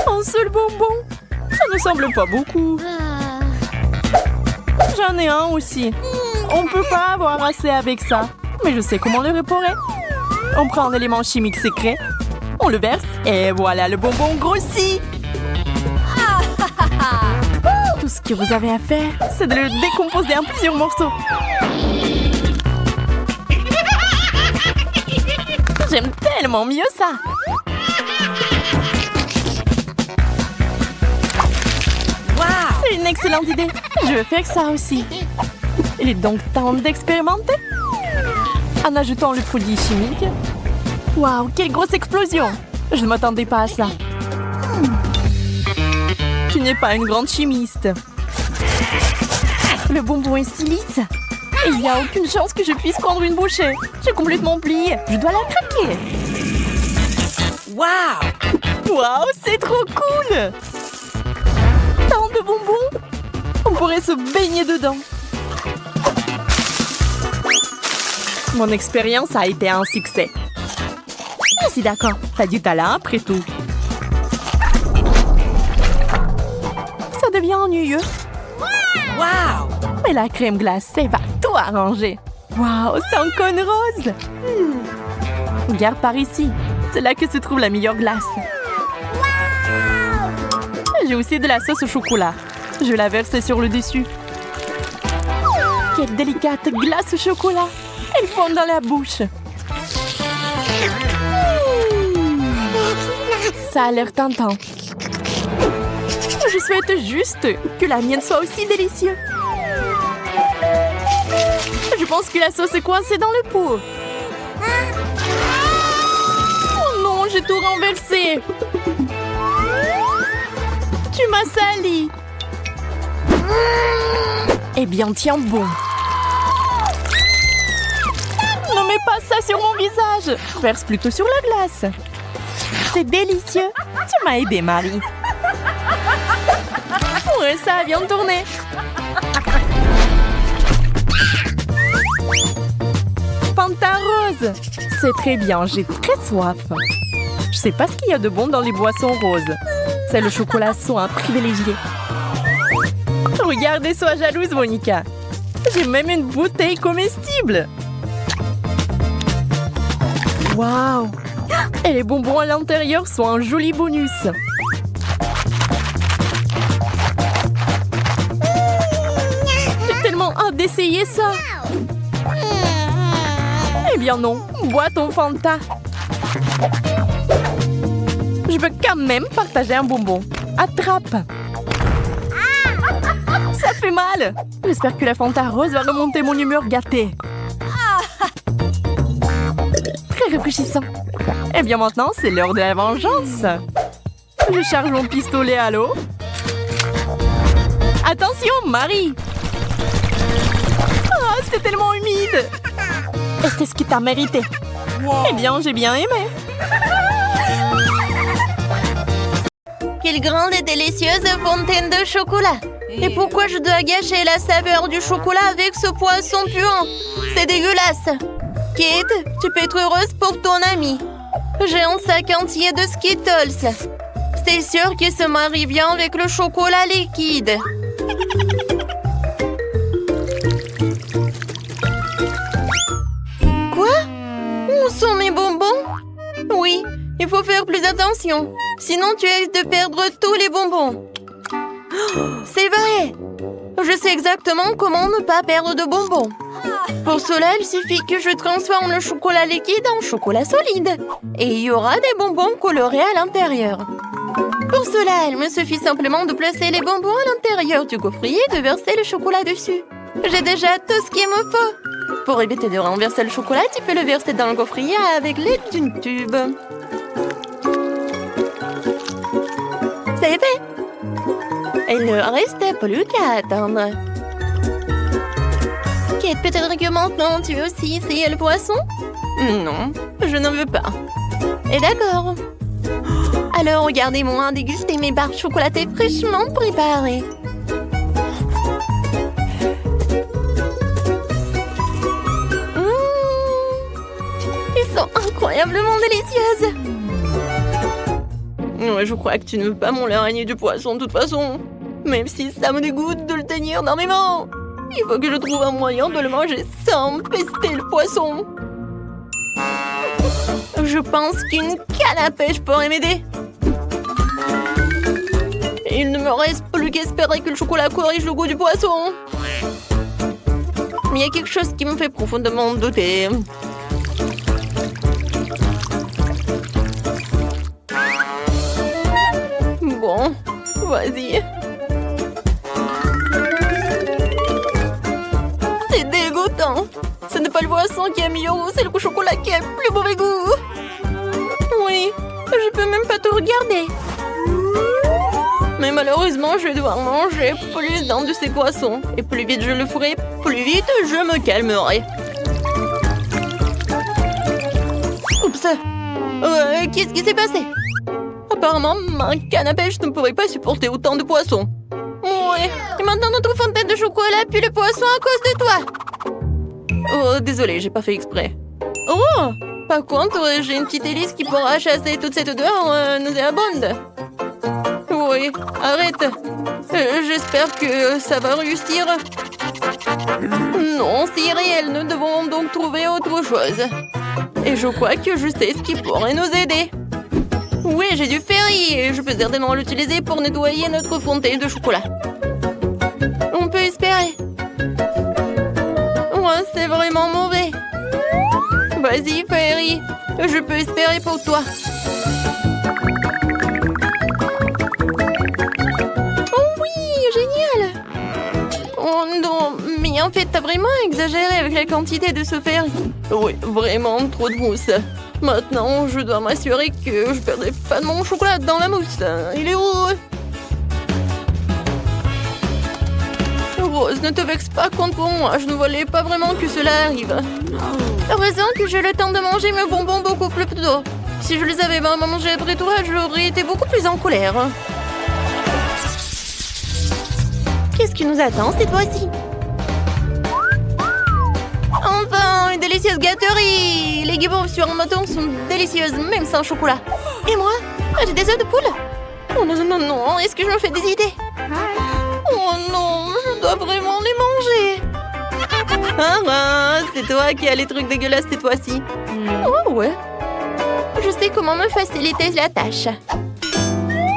Un seul bonbon. Ça ne semble pas beaucoup. J'en ai un aussi. On peut pas avoir assez avec ça. Mais je sais comment le réparer. On prend un élément chimique secret. On le verse et voilà, le bonbon grossit. Tout ce que vous avez à faire, c'est de le décomposer en plusieurs morceaux. J'aime tellement mieux ça. C'est une excellente idée. Je vais faire ça aussi. Il est donc temps d'expérimenter. En ajoutant le produit chimique. Waouh, quelle grosse explosion! Je ne m'attendais pas à ça. Tu n'es pas une grande chimiste. Le bonbon est si lisse. Et il n'y a aucune chance que je puisse prendre une bouchée. J'ai complètement plié. Je dois la craquer. Waouh! Waouh, c'est trop cool! Tant de bonbons! On pourrait se baigner dedans. Mon expérience a été un succès. Je suis d'accord, t'as du talent après tout. Ça devient ennuyeux. Waouh! Mais la crème glacée va tout arranger. Waouh, c'est un cône rose. Regarde par ici. C'est là que se trouve la meilleure glace. J'ai aussi de la sauce au chocolat. Je la verse sur le dessus. Quelle délicate glace au chocolat. Elle fond dans la bouche. Ça a l'air tentant. Je souhaite juste que la mienne soit aussi délicieuse. Je pense que la sauce est coincée dans le pot. Oh non, j'ai tout renversé. Tu m'as sali. Eh bien, tiens bon. Ne mets pas ça sur mon visage. Verse plutôt sur la glace. C'est délicieux. Tu m'as aidé, Marie. Ouais, ça vient de tourner. Fanta rose. C'est très bien, j'ai très soif. Je sais pas ce qu'il y a de bon dans les boissons roses. C'est le chocolat soin privilégié. Regardez, sois jalouse, Monica. J'ai même une bouteille comestible. Waouh! Et les bonbons à l'intérieur sont un joli bonus. J'ai tellement hâte d'essayer ça. Eh bien non, bois ton Fanta. Je veux quand même partager un bonbon. Attrape. Ça fait mal. J'espère que la Fanta rose va remonter mon humeur gâtée. Très rafraîchissant. Eh bien maintenant, c'est l'heure de la vengeance. Je charge mon pistolet à l'eau. Attention, Marie. Ah, c'était tellement humide. Est-ce ce que t'as mérité? Eh bien, j'ai bien aimé. Quelle grande et délicieuse fontaine de chocolat! Et pourquoi je dois gâcher la saveur du chocolat avec ce poisson puant? C'est dégueulasse! Kate, tu peux être heureuse pour ton ami. J'ai un sac entier de Skittles. C'est sûr qu'il se marie bien avec le chocolat liquide. Quoi? Où sont mes bonbons? Oui, il faut faire plus attention. Sinon, tu risques de perdre tous les bonbons. C'est vrai! Je sais exactement comment ne pas perdre de bonbons. Pour cela, il suffit que je transforme le chocolat liquide en chocolat solide. Et il y aura des bonbons colorés à l'intérieur. Pour cela, il me suffit simplement de placer les bonbons à l'intérieur du gaufrier et de verser le chocolat dessus. J'ai déjà tout ce qu'il me faut. Pour éviter de renverser le chocolat, tu peux le verser dans le gaufrier avec l'aide d'une tube. C'est fait! Il ne reste plus qu'à attendre. Kate, peut-être que maintenant tu veux aussi essayer le poisson? Non, je n'en veux pas. Et d'accord. Alors regardez-moi déguster mes barres chocolatées fraîchement préparées. Ils sont incroyablement délicieuses. Ouais, je crois que tu ne veux pas mon l'araignée du poisson de toute façon. Même si ça me dégoûte de le tenir dans mes mains. Il faut que je trouve un moyen de le manger sans pester le poisson. Je pense qu'une canne à pêche pourrait m'aider. Il ne me reste plus qu'espérer que le chocolat corrige le goût du poisson. Mais il y a quelque chose qui me fait profondément douter. Bon, vas-y. C'est dégoûtant. Ce n'est pas le poisson qui est meilleur goût, c'est le chocolat qui a le plus mauvais goût. Oui, je peux même pas tout regarder. Mais malheureusement, je vais devoir manger plus d'un de ces poissons. Et plus vite je le ferai, plus vite je me calmerai. Oups. Qu'est-ce qui s'est passé? Apparemment, ma canne à pêche ne pourrait pas supporter autant de poissons. Ouais, et maintenant notre fontaine de chocolat pue le poisson à cause de toi. Oh, désolé, j'ai pas fait exprès. Oh, par contre, j'ai une petite hélice qui pourra chasser toute cette odeur nauséabonde. Oui, arrête. J'espère que ça va réussir. Non, c'est irréel, nous devons donc trouver autre chose. Et je crois que je sais ce qui pourrait nous aider. Oui, j'ai du ferry et je peux certainement l'utiliser pour nettoyer notre fontaine de chocolat. On peut espérer. Ouais, c'est vraiment mauvais. Vas-y, ferry. Je peux espérer pour toi. Oh oui, génial. Oh non, mais en fait, t'as vraiment exagéré avec la quantité de ce ferry. Oui, vraiment trop de mousse. Maintenant, je dois m'assurer que je ne perdrai pas de mon chocolat dans la mousse. Il est où? Rose, ne te vexe pas contre moi. Je ne voulais pas vraiment que cela arrive. Heureusement que j'ai le temps de manger mes bonbons beaucoup plus tôt. Si je les avais vraiment mangés après toi, j'aurais été beaucoup plus en colère. Qu'est-ce qui nous attend cette fois-ci? Enfin, une délicieuse gâterie! Les guimauves sur un bâton sont délicieuses, même sans chocolat. Et moi? J'ai des œufs de poule? Oh non, non, non, non, est-ce que je me fais des idées? Oh non, je dois vraiment les manger. Ah, c'est toi qui as les trucs dégueulasses cette fois-ci. Oh ouais. Je sais comment me faciliter la tâche.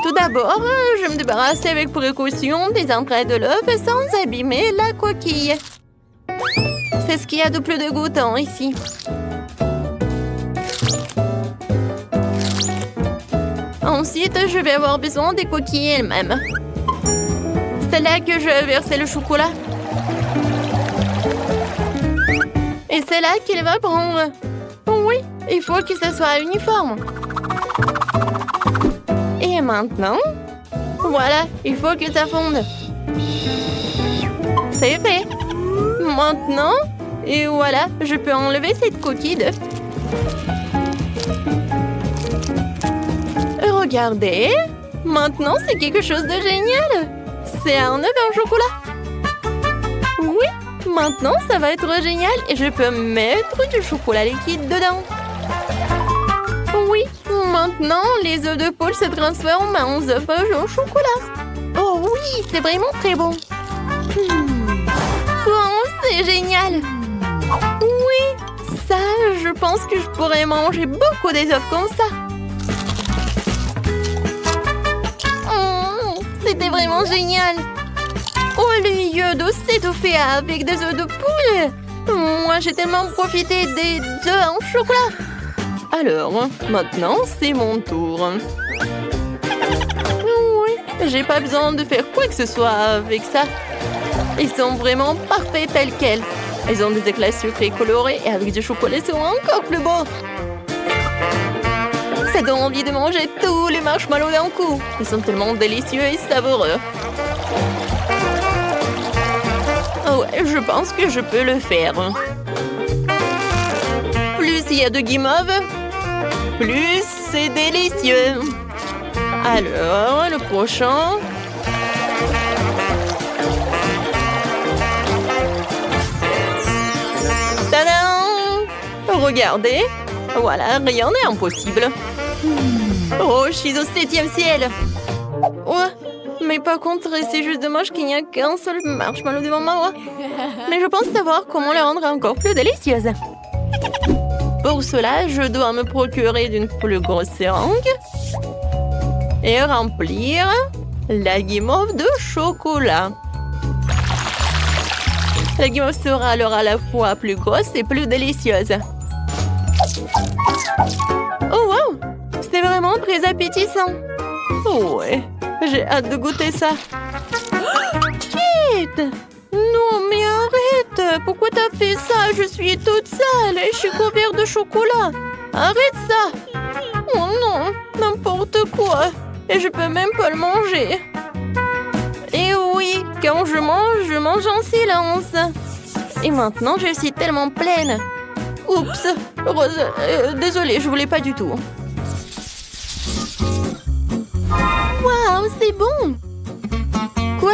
Tout d'abord, je me débarrasse avec précaution des entrailles de l'œuf sans abîmer la coquille. C'est ce qu'il y a de plus dégoûtant ici. Ensuite, je vais avoir besoin des coquilles elles-mêmes. C'est là que je vais verser le chocolat. Et c'est là qu'il va prendre. Oui, il faut que ce soit uniforme. Et maintenant, voilà, il faut que ça fonde. C'est fait. Maintenant, et voilà, je peux enlever cette coquille d'œuf. Regardez, maintenant c'est quelque chose de génial. C'est un œuf en chocolat. Oui, maintenant ça va être génial et je peux mettre du chocolat liquide dedans. Oui, maintenant les œufs de poule se transforment en œufs au chocolat. Oh oui, c'est vraiment très bon. Oh, c'est génial. Oui, ça, je pense que je pourrais manger beaucoup des œufs comme ça. C'était vraiment génial. Au lieu de s'étouffer avec des œufs de poule, moi j'ai tellement profité des œufs en chocolat. Alors, maintenant c'est mon tour. Oui, j'ai pas besoin de faire quoi que ce soit avec ça. Ils sont vraiment parfaits tels quels. Ils ont des éclats sucrés colorés et avec du chocolat, ils sont encore plus beaux. Ça donne envie de manger tous les marshmallows d'un coup. Ils sont tellement délicieux et savoureux. Oh ouais, je pense que je peux le faire. Plus il y a de guimauves, plus c'est délicieux. Alors, le prochain... Tadam! Regardez, voilà, rien n'est impossible. Oh, je suis au 7e ciel. Ouais, mais par contre, c'est juste dommage qu'il n'y a qu'un seul marshmallow devant moi. Mais je pense savoir comment le rendre encore plus délicieuse. Pour cela, je dois me procurer d'une plus grosse seringue et remplir la guimauve de chocolat. La guimauve sera alors à la fois plus grosse et plus délicieuse. Oh wow! C'est vraiment très appétissant. Oh ouais, j'ai hâte de goûter ça. Kate! Non mais arrête! Pourquoi t'as fait ça? Je suis toute sale et je suis couverte de chocolat. Arrête ça! Oh non, n'importe quoi. Et je peux même pas le manger. Et oui, quand je mange en silence. Et maintenant, je suis tellement pleine. Oups, Rose, désolée, je voulais pas du tout. Waouh, c'est bon! Quoi?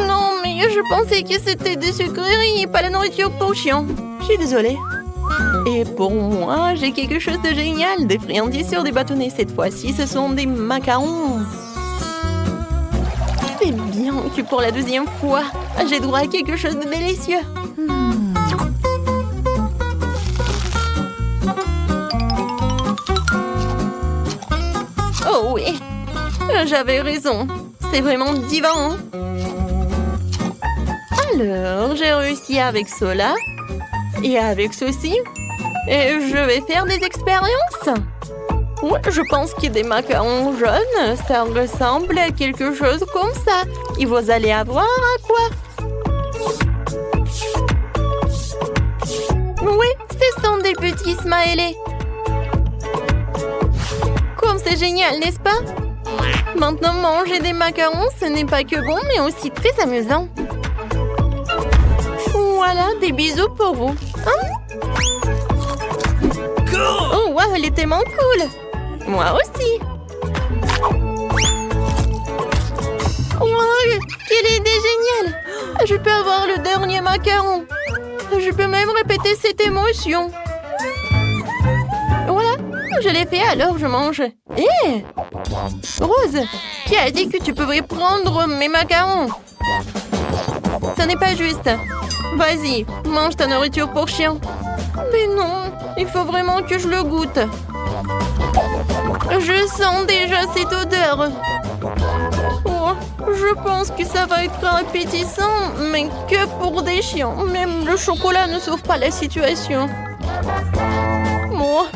Non, mais je pensais que c'était des sucreries et pas la nourriture pour chiens. Je suis désolée. Et pour moi, j'ai quelque chose de génial. Des friandises sur des bâtonnets. Cette fois-ci, ce sont des macarons. C'est bien que pour la 2e fois, j'ai droit à quelque chose de délicieux. Oh oui, j'avais raison. C'est vraiment divin. Alors, j'ai réussi avec cela et avec ceci. Et je vais faire des expériences. Ouais, je pense que des macarons jaunes, ça ressemble à quelque chose comme ça. Et vous allez avoir à quoi? Oui, ce sont des petits smileys. Comme c'est génial, n'est-ce pas? Maintenant, manger des macarons, ce n'est pas que bon, mais aussi très amusant. Voilà, des bisous pour vous. Hein? Oh, wow, elle est tellement cool. Moi aussi. Wow, quelle idée géniale. Je peux avoir le dernier macaron. Je peux même répéter cette émotion. Voilà, je l'ai fait, alors je mange. Hé Rose, qui a dit que tu pouvais prendre mes macarons? Ce n'est pas juste. Vas-y, mange ta nourriture pour chien. Mais non, il faut vraiment que je le goûte. Je sens déjà cette odeur. Oh, je pense que ça va être appétissant, mais que pour des chiens. Même le chocolat ne sauve pas la situation. Oh.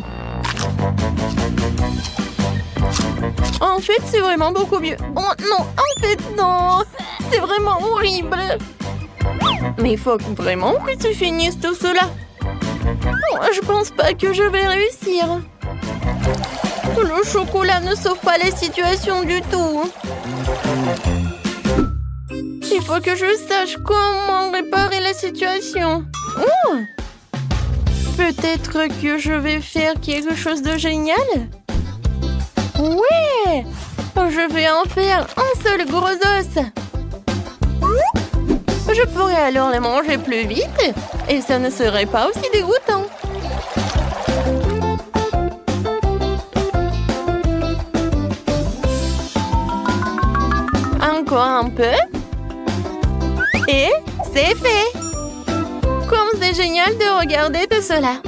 En fait, c'est vraiment beaucoup mieux. Oh non, en fait, non. C'est vraiment horrible. Mais il faut vraiment que tu finisses tout cela. Oh, je pense pas que je vais réussir. Le chocolat ne sauve pas la situation du tout. Il faut que je sache comment réparer la situation. Oh! Peut-être que je vais faire quelque chose de génial? Ouais! Je vais en faire un seul gros os. Je pourrais alors les manger plus vite et ça ne serait pas aussi dégoûtant. Encore un peu. Et c'est fait. Comme c'est génial de regarder tout cela.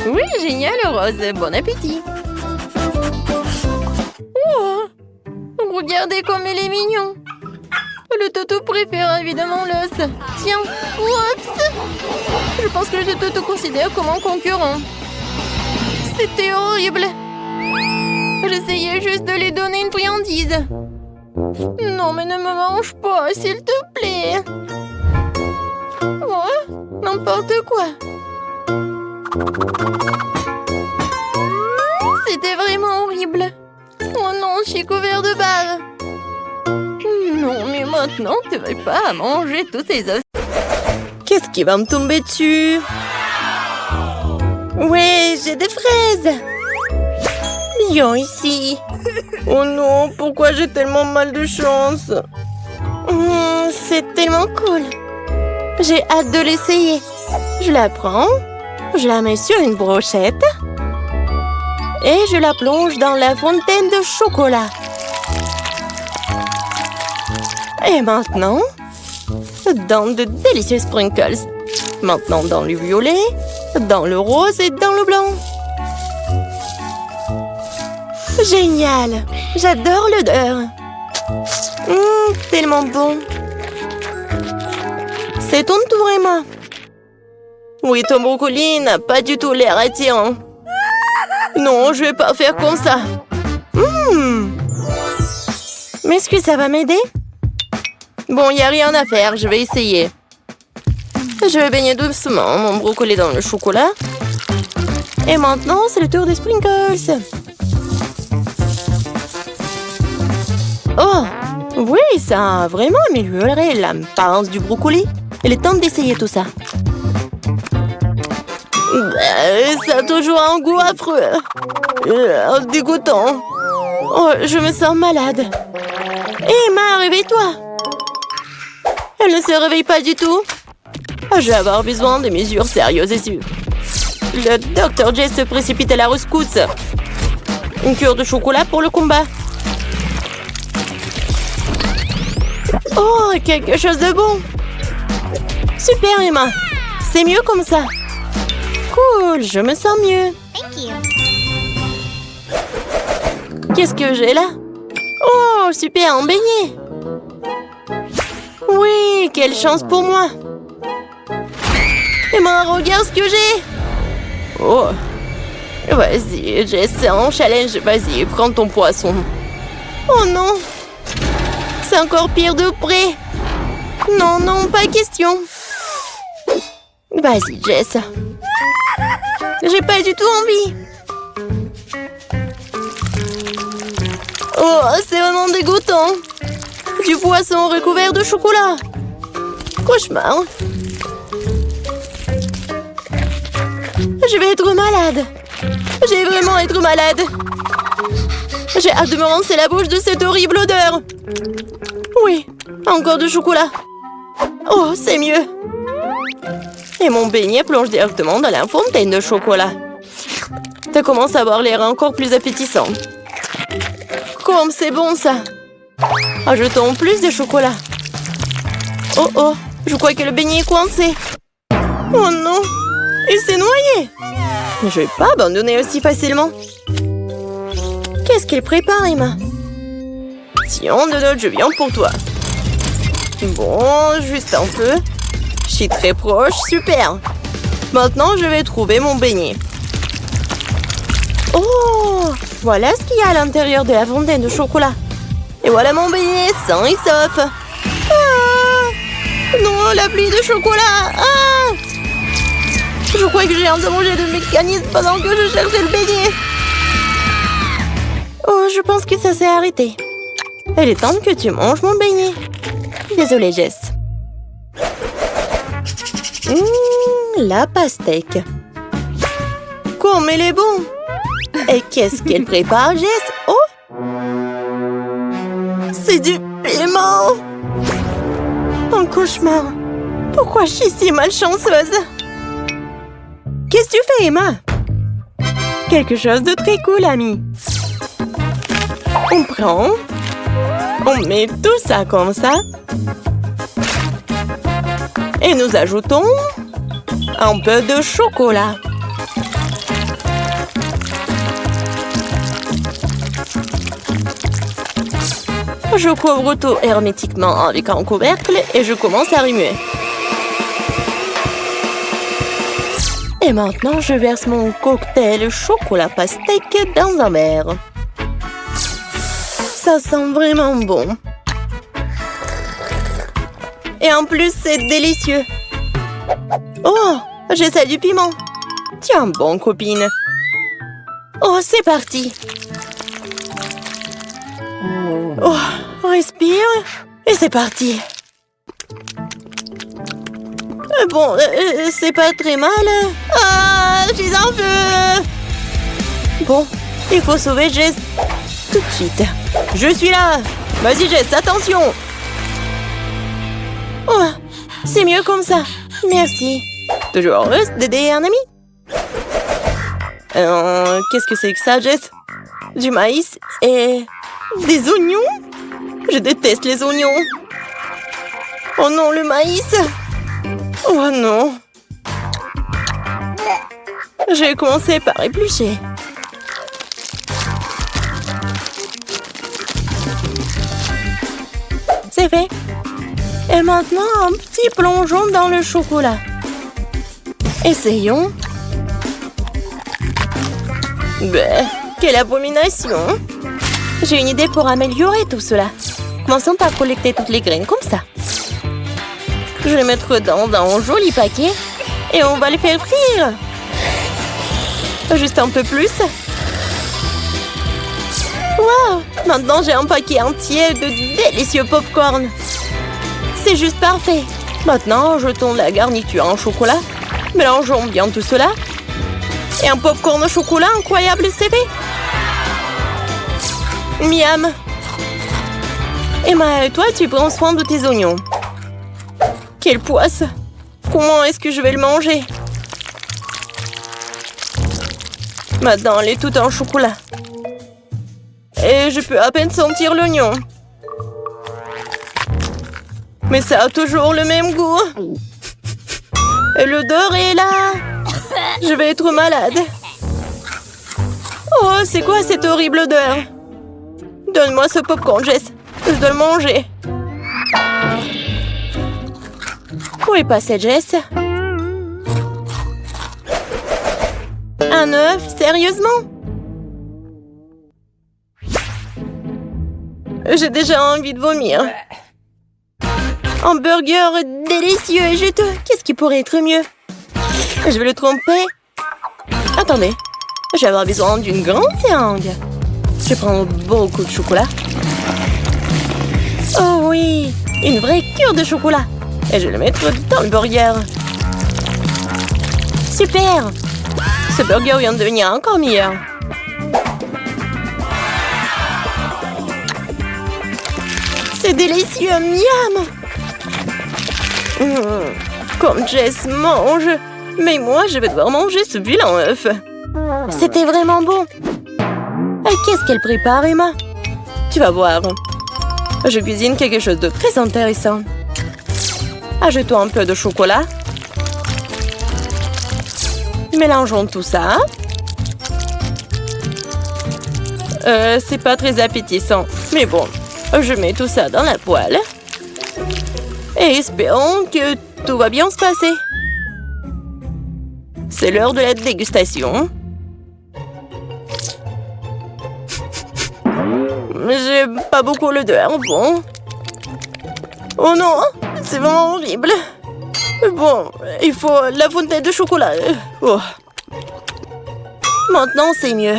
Oui, génial, Rose. Bon appétit. Oh, regardez comme il est mignon. Le toutou préfère évidemment l'os. Tiens, oups. Je pense que le toutou considère comme un concurrent. C'était horrible. J'essayais juste de lui donner une friandise. Non, mais ne me mange pas, s'il te plaît. Oh, n'importe quoi. C'était vraiment horrible. Oh non, je suis couvert de bave. Non, mais maintenant, tu ne vas pas manger tous ces os. Qu'est-ce qui va me tomber dessus? Ouais, j'ai des fraises. Viens ici. Oh non, pourquoi j'ai tellement mal de chance? C'est tellement cool. J'ai hâte de l'essayer. Je la prends, je la mets sur une brochette et je la plonge dans la fontaine de chocolat. Et maintenant, dans de délicieux sprinkles. Maintenant dans le violet, dans le rose et dans le blanc. Génial! J'adore l'odeur. Tellement bon. C'est ton tour, Emma. Oui, ton brocoli n'a pas du tout l'air attirant. Non, je vais pas faire comme ça. Mais est-ce que ça va m'aider? Bon, il n'y a rien à faire, je vais essayer. Je vais baigner doucement mon brocoli dans le chocolat. Et maintenant, c'est le tour des sprinkles. Oh, oui, ça a vraiment amélioré l'apparence du brocoli. Il est temps d'essayer tout ça. Ça a toujours un goût affreux. Dégoûtant. Oh, je me sens malade. Emma, réveille-toi. Elle ne se réveille pas du tout. Je vais avoir besoin de mesures sérieuses et sûres. Le Dr. Jess se précipite à la rescousse. Une cure de chocolat pour le combat. Oh, quelque chose de bon. Super, Emma. C'est mieux comme ça. Cool, je me sens mieux. Thank you. Qu'est-ce que j'ai là? Oh, super, un beignet. Oui, quelle chance pour moi. Emma, regarde ce que j'ai. Oh. Vas-y, Jess, c'est un challenge. Vas-y, prends ton poisson. Oh non. C'est encore pire de près. Non, non, pas question. Vas-y, Jess. J'ai pas du tout envie. Oh, c'est vraiment dégoûtant. Du poisson recouvert de chocolat. Cauchemar. Je vais être malade. Je vais vraiment être malade. J'ai hâte de me rincer la bouche de cette horrible odeur. Oui, encore du chocolat. Oh, c'est mieux. Et mon beignet plonge directement dans la fontaine de chocolat. Ça commence à avoir l'air encore plus appétissant. Comme c'est bon, ça. Ajoutons plus de chocolat. Oh oh, je crois que le beignet est coincé. Oh non, il s'est noyé. Mais je vais pas abandonner aussi facilement. Qu'est-ce qu'il prépare, Emma? Tiens, Donald, je viens pour toi. Bon, juste un peu. Je suis très proche, super. Maintenant, je vais trouver mon beignet. Oh, voilà ce qu'il y a à l'intérieur de la fontaine de chocolat. Et voilà mon beignet, sain et sauf. Ah, non, la pluie de chocolat. Ah, je crois que j'ai endommagé de mécanisme pendant que je cherchais le beignet. Oh, je pense que ça s'est arrêté. Il est temps que tu manges mon beignet. Désolée, Jess. La pastèque. Comme elle est bon. Et qu'est-ce qu'elle prépare, Jess? Oh, c'est du piment. Un cauchemar. Pourquoi je suis si malchanceuse? Qu'est-ce que tu fais, Emma? Quelque chose de très cool, ami. On prend. On met tout ça comme ça. Et nous ajoutons un peu de chocolat. Je couvre tout hermétiquement avec un couvercle et je commence à remuer. Et maintenant, je verse mon cocktail chocolat pastèque dans un verre. Ça sent vraiment bon. Et en plus, c'est délicieux. Oh, j'essaie du piment. Tiens bon, copine. Oh, c'est parti. Oh, respire. Et c'est parti. Bon, c'est pas très mal. Ah, je suis en feu. Bon, il faut sauver Jess tout de suite. Je suis là. Vas-y, Jess, attention. Oh, c'est mieux comme ça. Merci. Toujours heureuse d'aider un ami. Qu'est-ce que c'est que ça, Jess? Du maïs et des oignons? Je déteste les oignons. Oh non, le maïs. Oh non. Je vais commencer par éplucher. C'est fait. Et maintenant, un petit plongeon dans le chocolat. Essayons. Bah, quelle abomination. J'ai une idée pour améliorer tout cela. Commençons par collecter toutes les graines comme ça. Je vais les mettre dans un joli paquet et on va les faire frire. Juste un peu plus. Waouh! Maintenant, j'ai un paquet entier de délicieux pop-corn. C'est juste parfait. Maintenant, jetons la garniture en chocolat. Mélangeons bien tout cela. Et un pop-corn au chocolat incroyable, c'est fait. Miam. Emma, toi, tu prends soin de tes oignons. Quelle poisse! Comment est-ce que je vais le manger? Maintenant, elle est toute en chocolat. Et je peux à peine sentir l'oignon. Mais ça a toujours le même goût. Et l'odeur est là. Je vais être malade. Oh, c'est quoi cette horrible odeur? Donne-moi ce popcorn, Jess. Je dois le manger. Où est passé Jess? Un œuf? Sérieusement? J'ai déjà envie de vomir. Un burger délicieux et juteux. Qu'est-ce qui pourrait être mieux? Je vais le tremper. Attendez. Je vais avoir besoin d'une grande seringue. Je vais prendre beaucoup de chocolat. Oh oui, une vraie cure de chocolat. Et je le mettrai dans le burger. Super! Ce burger vient de devenir encore meilleur. C'est délicieux, miam! Comme Jess mange. Mais moi, je vais devoir manger ce vilain œuf. C'était vraiment bon. Qu'est-ce qu'elle prépare, Emma? Tu vas voir. Je cuisine quelque chose de très intéressant. Ajoutons un peu de chocolat. Mélangeons tout ça. C'est pas très appétissant. Mais bon, je mets tout ça dans la poêle. Et espérons que tout va bien se passer. C'est l'heure de la dégustation. J'aime pas beaucoup l'odeur, bon. Oh non, c'est vraiment horrible. Bon, il faut la fontaine de chocolat. Oh. Maintenant, c'est mieux.